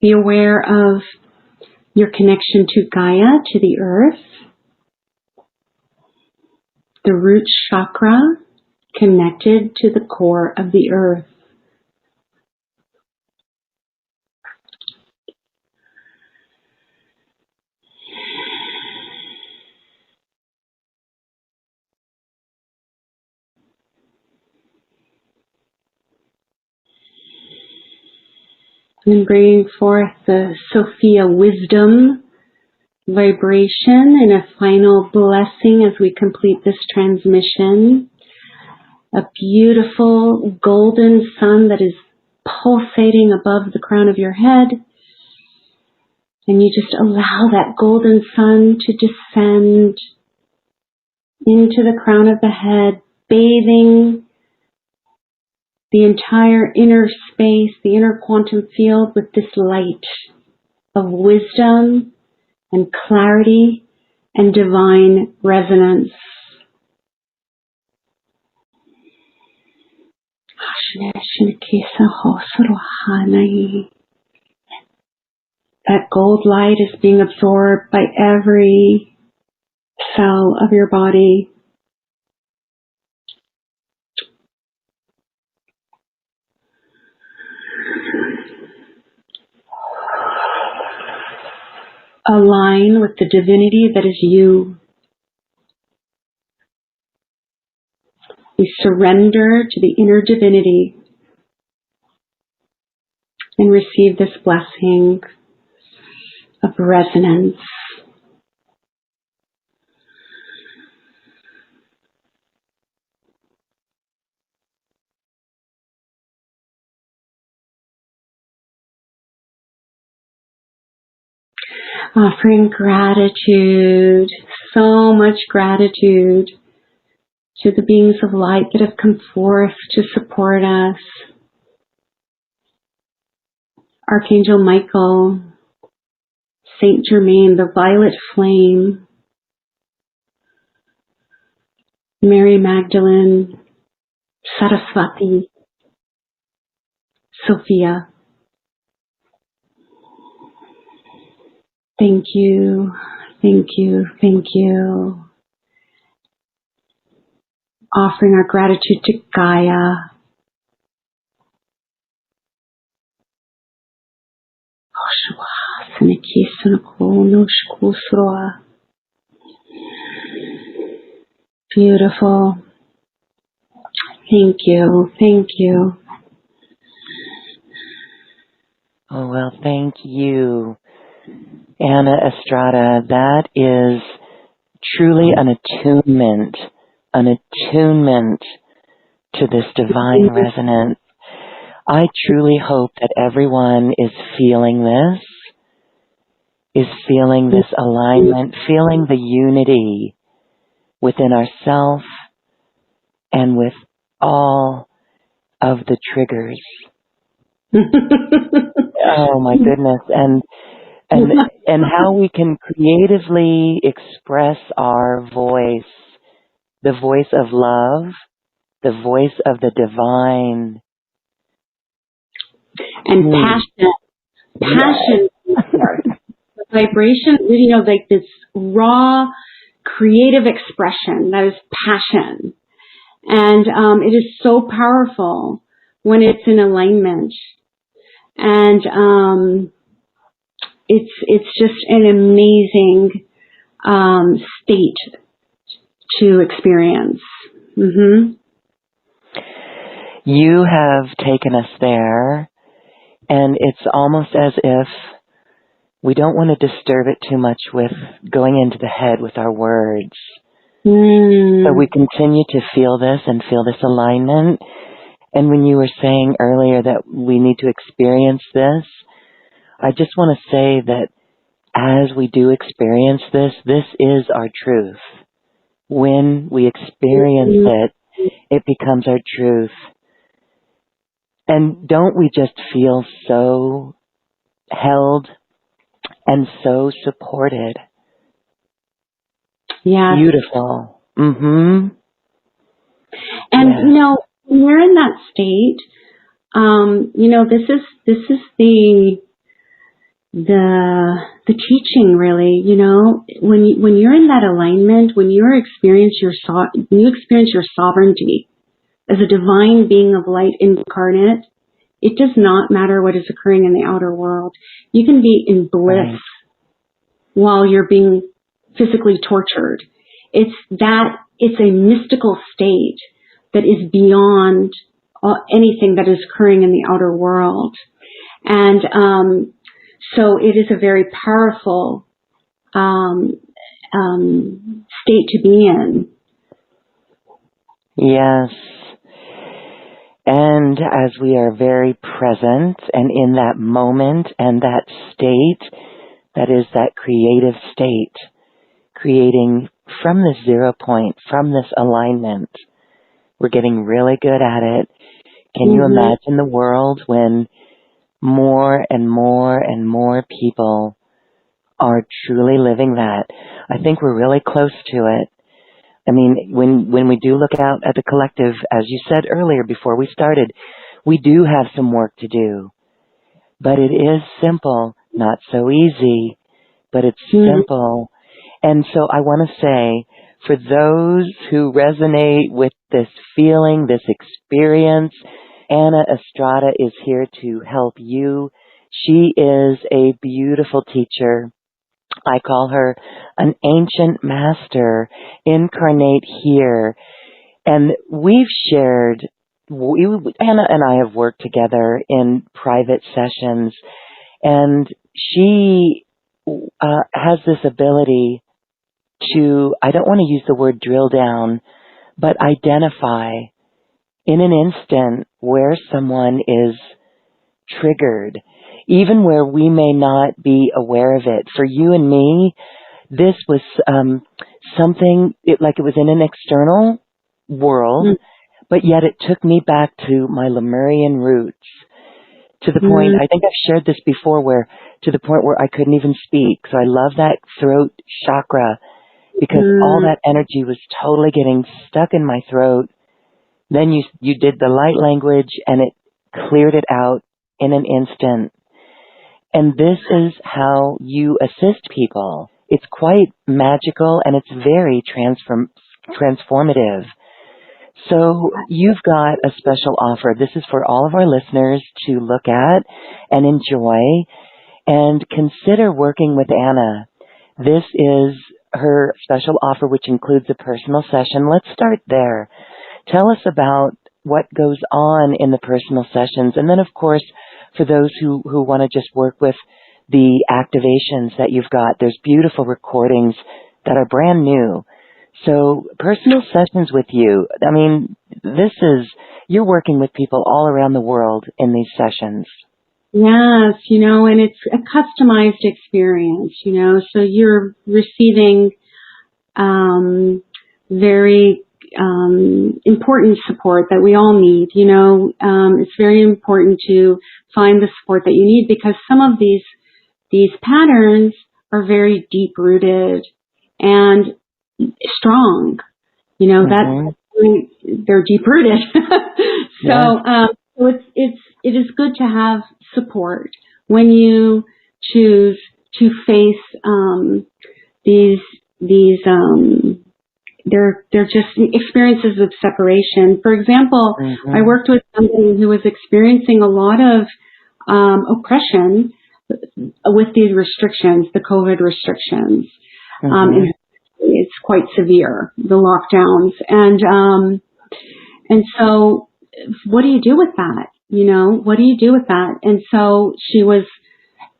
Be aware of your connection to Gaia, to the earth. The root chakra connected to the core of the earth. And bringing forth the Sophia wisdom vibration and a final blessing as we complete this transmission. A beautiful golden sun that is pulsating above the crown of your head. And you just allow that golden sun to descend into the crown of the head, bathing the entire inner space, the inner quantum field with this light of wisdom and clarity and divine resonance. That gold light is being absorbed by every cell of your body. Align with the divinity that is you. We surrender to the inner divinity and receive this blessing of resonance. Offering gratitude, so much gratitude to the beings of light that have come forth to support us. Archangel Michael, Saint Germain, the violet flame, Mary Magdalene, Saraswati, Sophia. Thank you, thank you, thank you. Offering our gratitude to Gaia. Beautiful. Thank you, thank you. Oh, well, thank you, Anna Estrada. That is truly an attunement an attunement to this divine resonance. I truly hope that everyone is feeling this alignment, feeling the unity within ourselves and with all of the triggers. Oh my goodness. And how we can creatively express our voice, the voice of love, the voice of the divine. And passion, the vibration, like this raw, creative expression, that is passion. And it is so powerful when it's in alignment. And it's just an amazing state to experience. Mm-hmm. You have taken us there, and it's almost as if we don't want to disturb it too much with going into the head with our words. So we continue to feel this and feel this alignment. And when you were saying earlier that we need to experience this, I just want to say that as we do experience this, this is our truth. When we experience it, it becomes our truth. And don't we just feel so held and so supported? Yeah. Beautiful. Mm-hmm. And when you're in that state, this is the teaching, really. When you're in that alignment, when you experience your sovereignty as a divine being of light incarnate, it does not matter what is occurring in the outer world. You can be in bliss while you're being physically tortured. It's a mystical state that is beyond anything that is occurring in the outer world. And so it is a very powerful state to be in. Yes. And as we are very present and in that moment and that state, that is that creative state, creating from this 0 point, from this alignment, we're getting really good at it. Can you imagine the world when more and more and more people are truly living that? I think we're really close to it. I mean, when we do look out at the collective, as you said earlier before we started, we do have some work to do. But it is simple, not so easy, but it's simple. And so I want to say, for those who resonate with this feeling, this experience, Anna Estrada is here to help you. She is a beautiful teacher. I call her an ancient master incarnate here. And we've shared, Anna and I have worked together in private sessions, and she has this ability to, I don't want to use the word drill down, but identify in an instant where someone is triggered, even where we may not be aware of it. For you and me, this was something, like it was in an external world, but yet it took me back to my Lemurian roots, to the point, I think I've shared this before, to the point where I couldn't even speak. So I love that throat chakra, because all that energy was totally getting stuck in my throat. Then you did the light language, and it cleared it out in an instant. And this is how you assist people. It's quite magical, and it's very transformative. So you've got a special offer. This is for all of our listeners to look at and enjoy, and consider working with Anna. This is her special offer, which includes a personal session. Let's start there. Tell us about what goes on in the personal sessions. And then, of course, for those who want to just work with the activations that you've got, there's beautiful recordings that are brand new. So personal sessions with you, I mean, you're working with people all around the world in these sessions. Yes, and it's a customized experience, so you're receiving very important support that we all need. It's very important to find the support that you need because some of these patterns are very deep rooted and strong. That they're deep rooted. So it is good to have support when you choose to face these they're just experiences of separation. For example, I worked with somebody who was experiencing a lot of oppression with these restrictions, the COVID restrictions. It's quite severe, the lockdowns, and so what do you do with that? What do you do with that? And so she was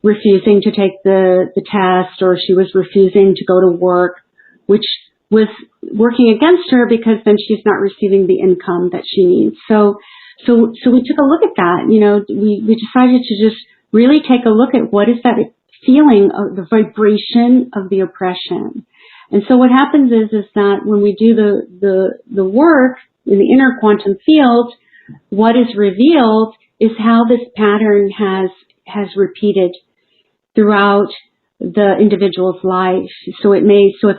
refusing to take the test, or she was refusing to go to work, which was working against her because then she's not receiving the income that she needs. So we took a look at that. We decided to just really take a look at what is that feeling of the vibration of the oppression. And so what happens is that when we do the work in the inner quantum field, what is revealed is how this pattern has repeated throughout the individual's life. So if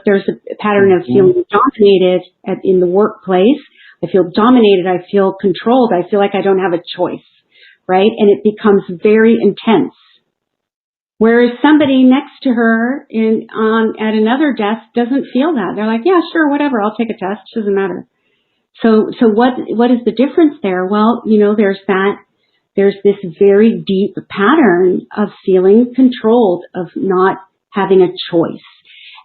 there's a pattern of feeling dominated in the workplace, I feel dominated, I feel controlled, I feel like I don't have a choice, right? And it becomes very intense. Whereas somebody next to her at another desk doesn't feel that. They're like, yeah, sure, whatever, I'll take a test, doesn't matter. So what is the difference there? Well, there's this very deep pattern of feeling controlled, of not having a choice.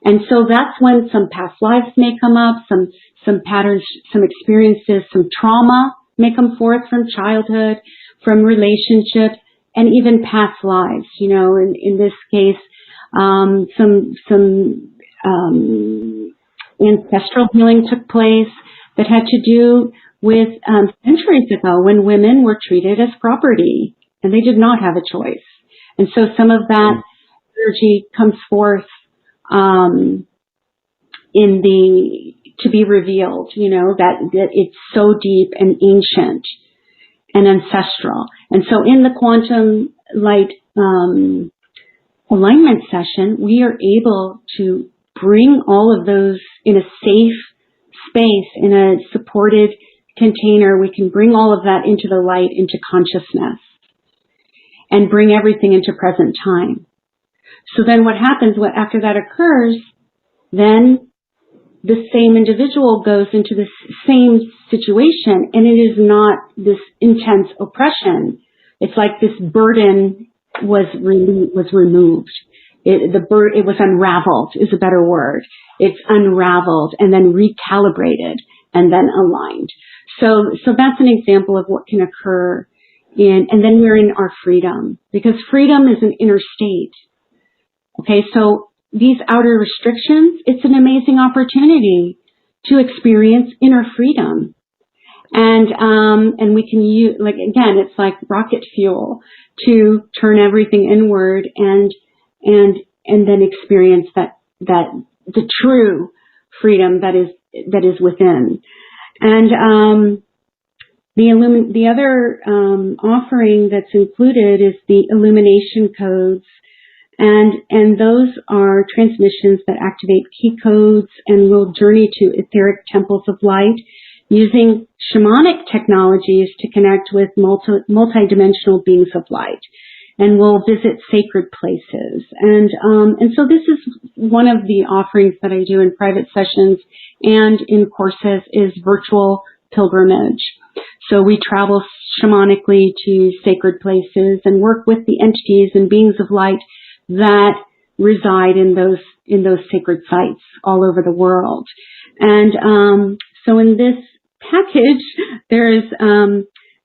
And so that's when some past lives may come up, some patterns, some experiences, some trauma may come forth from childhood, from relationships, and even past lives. In this case, some ancestral healing took place that had to do with centuries ago when women were treated as property and they did not have a choice. And so some of that energy comes forth to be revealed, that it's so deep and ancient and ancestral. And so in the quantum light alignment session, we are able to bring all of those in a safe space, in a supported container. We can bring all of that into the light, into consciousness, and bring everything into present time. So then what happens after that occurs, then the same individual goes into the same situation, and it is not this intense oppression. It's like this burden was removed. It was unraveled is a better word. It's unraveled and then recalibrated and then aligned. So that's an example of what can occur and then we're in our freedom, because freedom is an inner state. Okay, so these outer restrictions, it's an amazing opportunity to experience inner freedom. And we can use, it's like rocket fuel to turn everything inward and then experience that the true freedom that is within. And the other offering that's included is the illumination codes, and those are transmissions that activate key codes and will journey to etheric temples of light using shamanic technologies to connect with multidimensional beings of light. And we'll visit sacred places. And so this is one of the offerings that I do in private sessions and in courses is virtual pilgrimage. So we travel shamanically to sacred places and work with the entities and beings of light that reside in those sacred sites all over the world. And so in this package, there's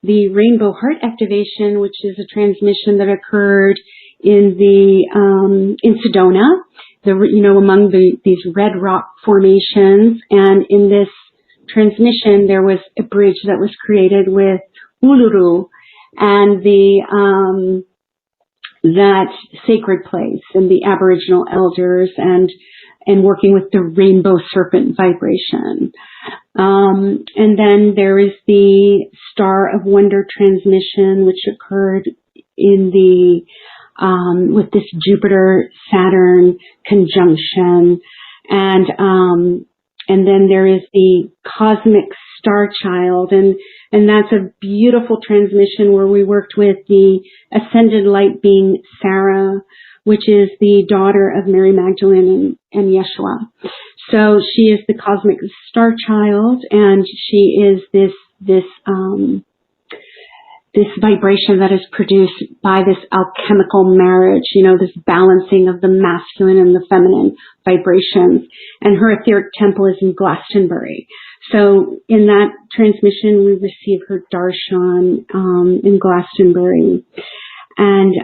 the Rainbow Heart Activation, which is a transmission that occurred in Sedona, among these red rock formations. And in this transmission, there was a bridge that was created with Uluru and that sacred place and the Aboriginal elders and working with the rainbow serpent vibration. And then there is the Star of Wonder transmission, which occurred in with this Jupiter-Saturn conjunction. And then there is the Cosmic Star Child, and that's a beautiful transmission where we worked with the Ascended Light Being Sarah, which is the daughter of Mary Magdalene and Yeshua. So she is the Cosmic Star Child, and she is this vibration that is produced by this alchemical marriage, this balancing of the masculine and the feminine vibrations. And her etheric temple is in Glastonbury. So in that transmission, we receive her darshan in Glastonbury. And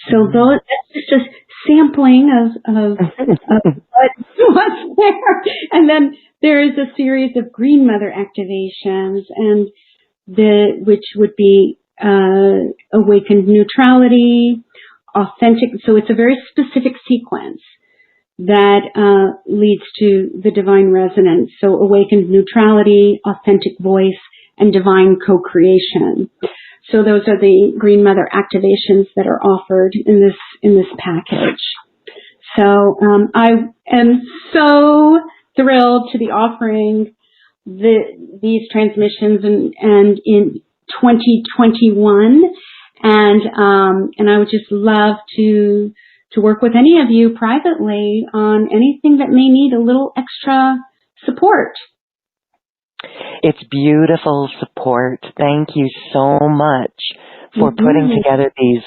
so that's just a sampling of what's there. And then there is a series of Green Mother activations, and which would be awakened neutrality, authentic. So it's a very specific sequence that leads to the divine resonance. So awakened neutrality, authentic voice, and divine co-creation. So those are the Green Mother activations that are offered in this package. So I am so thrilled to be offering these transmissions and in 2021, and I would just love to work with any of you privately on anything that may need a little extra support. It's beautiful support. Thank you so much for putting together these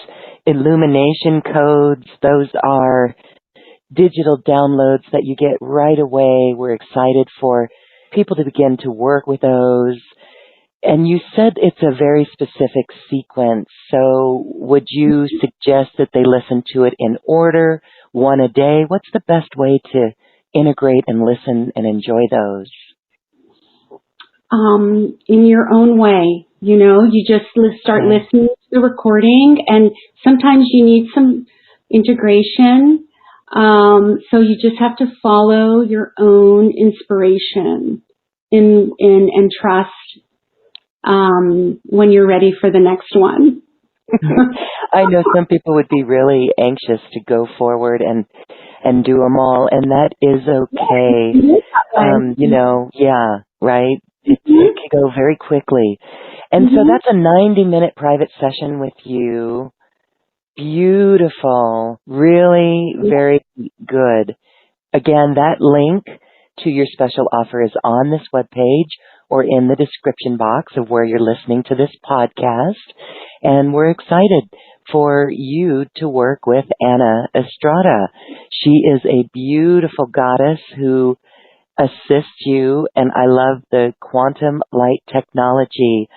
illumination codes. Those are digital downloads that you get right away. We're excited for people to begin to work with those. And you said it's a very specific sequence. So would you suggest that they listen to it in order, one a day? What's the best way to integrate and listen and enjoy those? In your own way, you just start listening to the recording, and sometimes you need some integration. So you just have to follow your own inspiration and trust when you're ready for the next one. I know some people would be really anxious to go forward and do them all, and that is okay. Right? It can go very quickly. And so that's a 90-minute private session with you. Beautiful. Really very good. Again, that link to your special offer is on this webpage or in the description box of where you're listening to this podcast. And we're excited for you to work with Anna Estrada. She is a beautiful goddess who assists you, and I love the quantum light technology.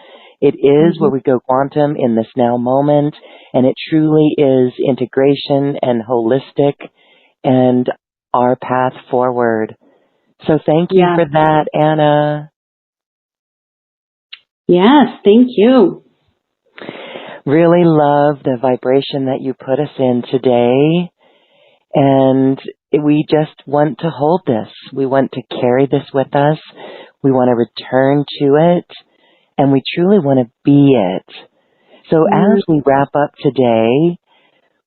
It is where we go quantum in this now moment, and it truly is integration and holistic and our path forward. So thank you for that, Anna. Yes, thank you. Really love the vibration that you put us in today, and we just want to hold this. We want to carry this with us. We want to return to it, and we truly want to be it. So as we wrap up today,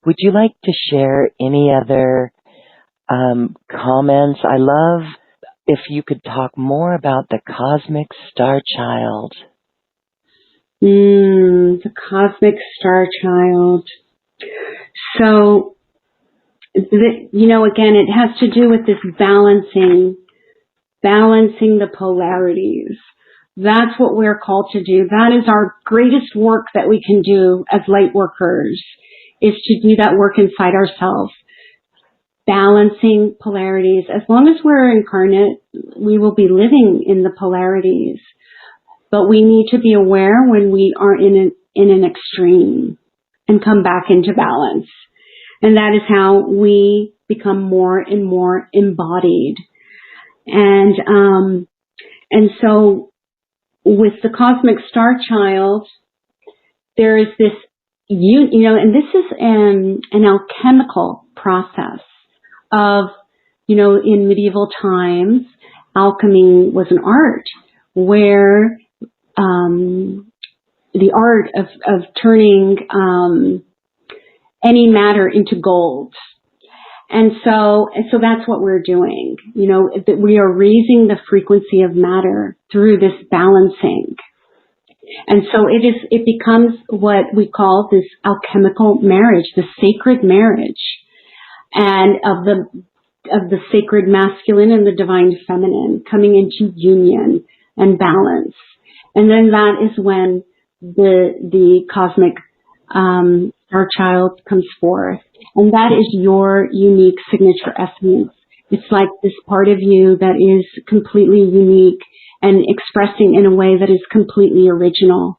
would you like to share any other comments? I love if you could talk more about the Cosmic Star Child. The Cosmic Star Child. So, again, it has to do with this balancing the polarities. That's what we're called to do. That is our greatest work that we can do as light workers, is to do that work inside ourselves. Balancing polarities. As long as we're incarnate, we will be living in the polarities. But we need to be aware when we are in an extreme and come back into balance. And that is how we become more and more embodied. And so with the cosmic star child, there is this, and this is an alchemical process of, in medieval times, alchemy was an art where the art of turning any matter into gold. And so that's what we're doing. That we are raising the frequency of matter through this balancing. And so it becomes what we call this alchemical marriage, the sacred marriage, and of the sacred masculine and the divine feminine coming into union and balance. And then that is when the cosmic star child comes forth. And that is your unique signature essence. It's like this part of you that is completely unique and expressing in a way that is completely original.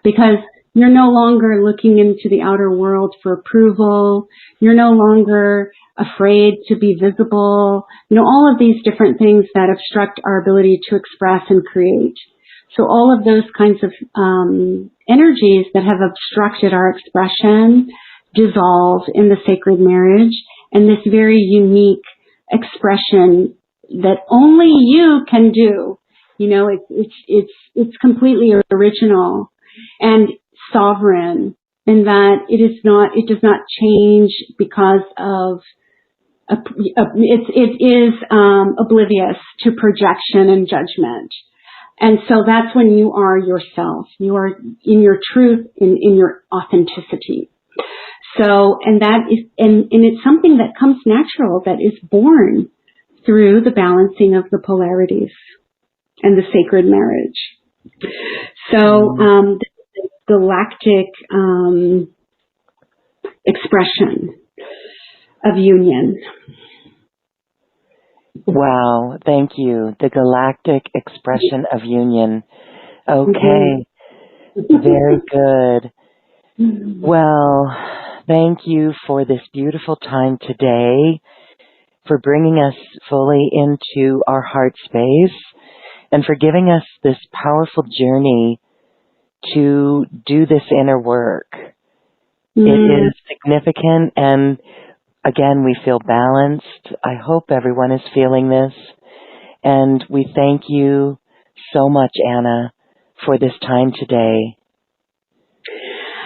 Because you're no longer looking into the outer world for approval. You're no longer afraid to be visible. All of these different things that obstruct our ability to express and create. So all of those kinds of energies that have obstructed our expression dissolve in the sacred marriage, and this very unique expression that only you can do. It's completely original and sovereign, in that it does not change because of it is oblivious to projection and judgment. And so that's when you are yourself. You are in your truth, in your authenticity. So, and it's something that comes natural, that is born through the balancing of the polarities and the sacred marriage. So, the galactic expression of union. Wow, thank you. The galactic expression of union. Okay, very good. Well, thank you for this beautiful time today, for bringing us fully into our heart space, and for giving us this powerful journey to do this inner work. It is significant, and again, we feel balanced. I hope everyone is feeling this. And we thank you so much, Anna, for this time today.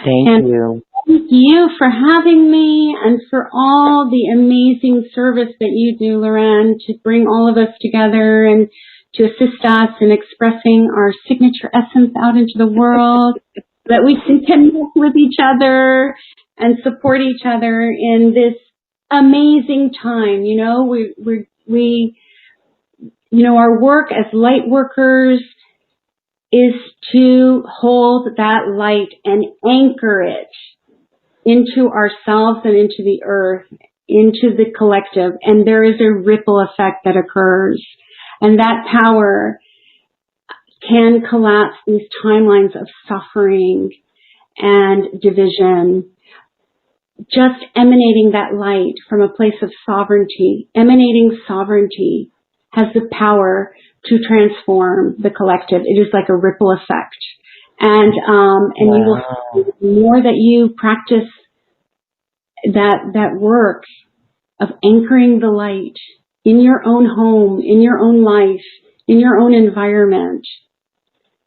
Thank you. Thank you for having me, and for all the amazing service that you do, Loren, to bring all of us together and to assist us in expressing our signature essence out into the world, so that we can connect with each other and support each other in this amazing time. Our work as light workers is to hold that light and anchor it into ourselves and into the earth, into the collective. And there is a ripple effect that occurs. And that power can collapse these timelines of suffering and division. Just emanating that light from a place of sovereignty, emanating sovereignty, has the power to transform the collective. It is like a ripple effect. And you will see, the more that you practice that work of anchoring the light in your own home, in your own life, in your own environment,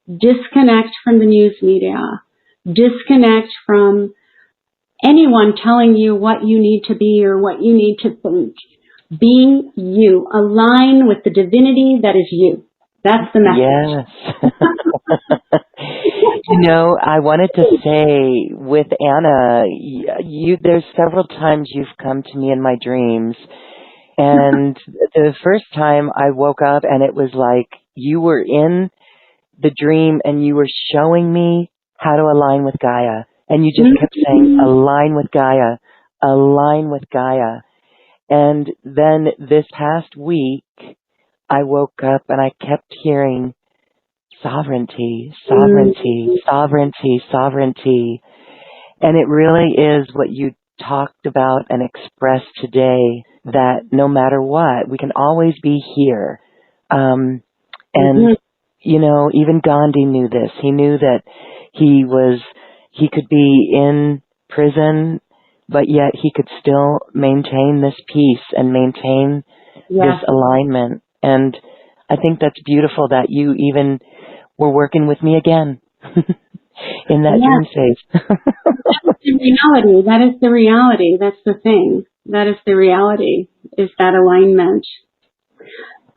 disconnect from the news media, disconnect from anyone telling you what you need to be or what you need to think. Being you. Align with the divinity that is you. That's the message. Yes. I wanted to say with Anna, there's several times you've come to me in my dreams. And the first time I woke up and it was like you were in the dream and you were showing me how to align with Gaia. And you just kept saying, align with Gaia, align with Gaia. And then this past week, I woke up and I kept hearing sovereignty, sovereignty, sovereignty, sovereignty. And it really is what you talked about and expressed today that no matter what, we can always be here. And, you know, even Gandhi knew this. He knew that he could be in prison, but yet he could still maintain this peace and maintain this alignment. And I think that's beautiful that you even were working with me again in that dream space. That's the reality. That is the reality. That's the thing. That is the reality, is that alignment.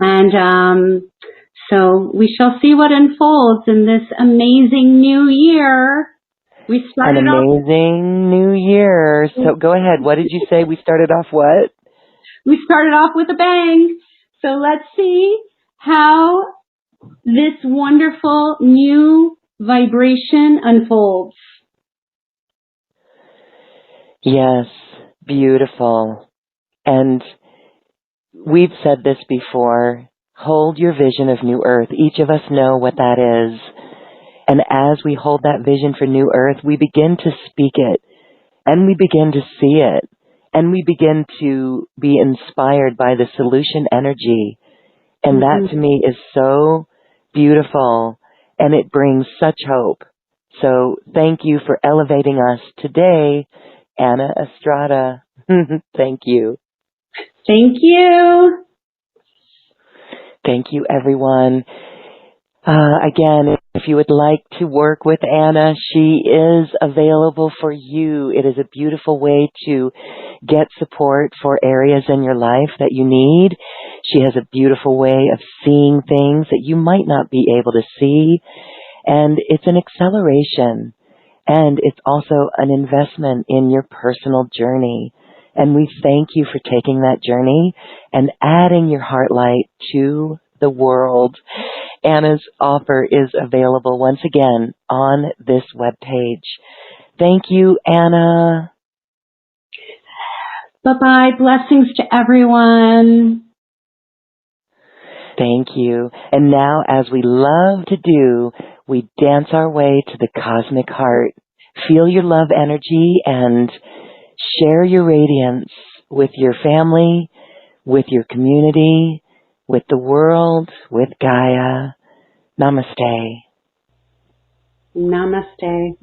And so we shall see what unfolds in this amazing new year. We started An amazing new year. So go ahead. What did you say? We started off what? We started off with a bang. So let's see how this wonderful new vibration unfolds. Yes, beautiful. And we've said this before. Hold your vision of New Earth. Each of us know what that is. And as we hold that vision for New Earth, we begin to speak it, and we begin to see it, and we begin to be inspired by the solution energy. And that to me is so beautiful, and it brings such hope. So thank you for elevating us today, Anna Estrada. Thank you. Thank you. Thank you, everyone. Again, if you would like to work with Anna, she is available for you. It is a beautiful way to get support for areas in your life that you need. She has a beautiful way of seeing things that you might not be able to see. And it's an acceleration. And it's also an investment in your personal journey. And we thank you for taking that journey and adding your heart light to the world. Anna's offer is available once again on this webpage. Thank you, Anna. Bye-bye. Blessings to everyone. Thank you. And now, as we love to do, we dance our way to the cosmic heart. Feel your love energy and share your radiance with your family, with your community, with the world, with Gaia. Namaste. Namaste.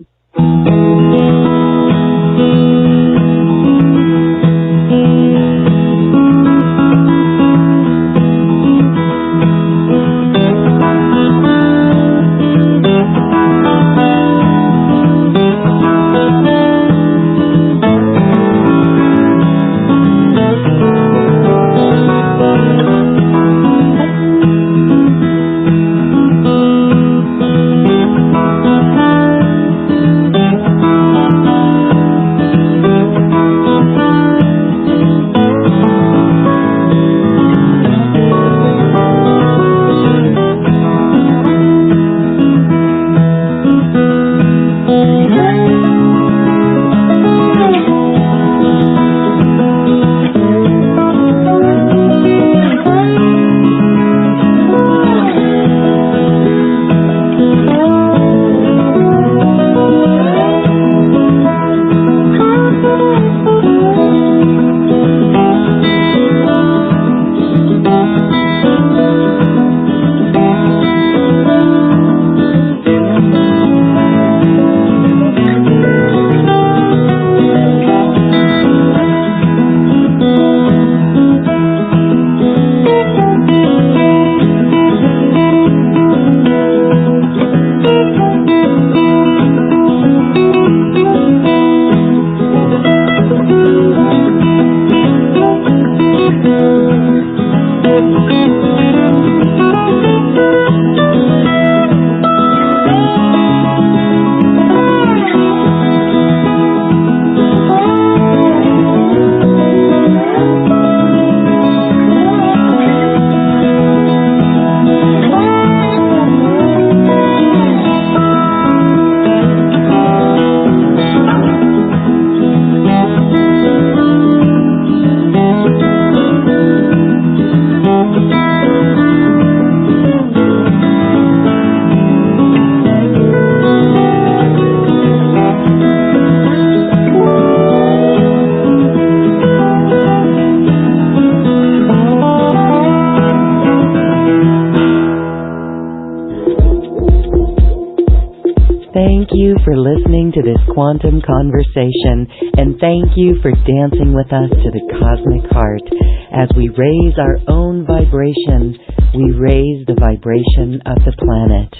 Thank you for listening to this quantum conversation, and thank you for dancing with us to the cosmic heart. As we raise our own vibration, we raise the vibration of the planet.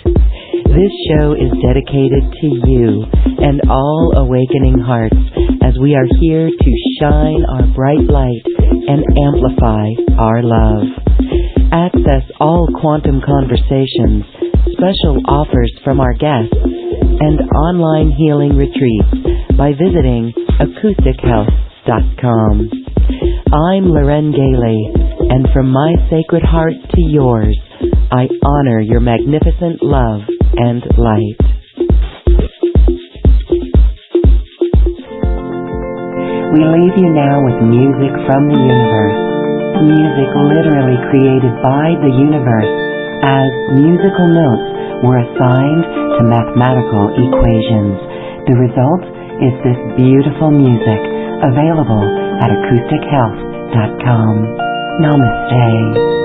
This show is dedicated to you and all awakening hearts, as we are here to shine our bright light and amplify our love. Access all quantum conversations, special offers from our guests, and online healing retreats by visiting acoustichealth.com. I'm Loren Gailey, and from my sacred heart to yours, I honor your magnificent love and light. We leave you now with music from the universe. Music literally created by the universe, as musical notes were assigned to mathematical equations. The result is this beautiful music, available at acoustichealth.com. Namaste.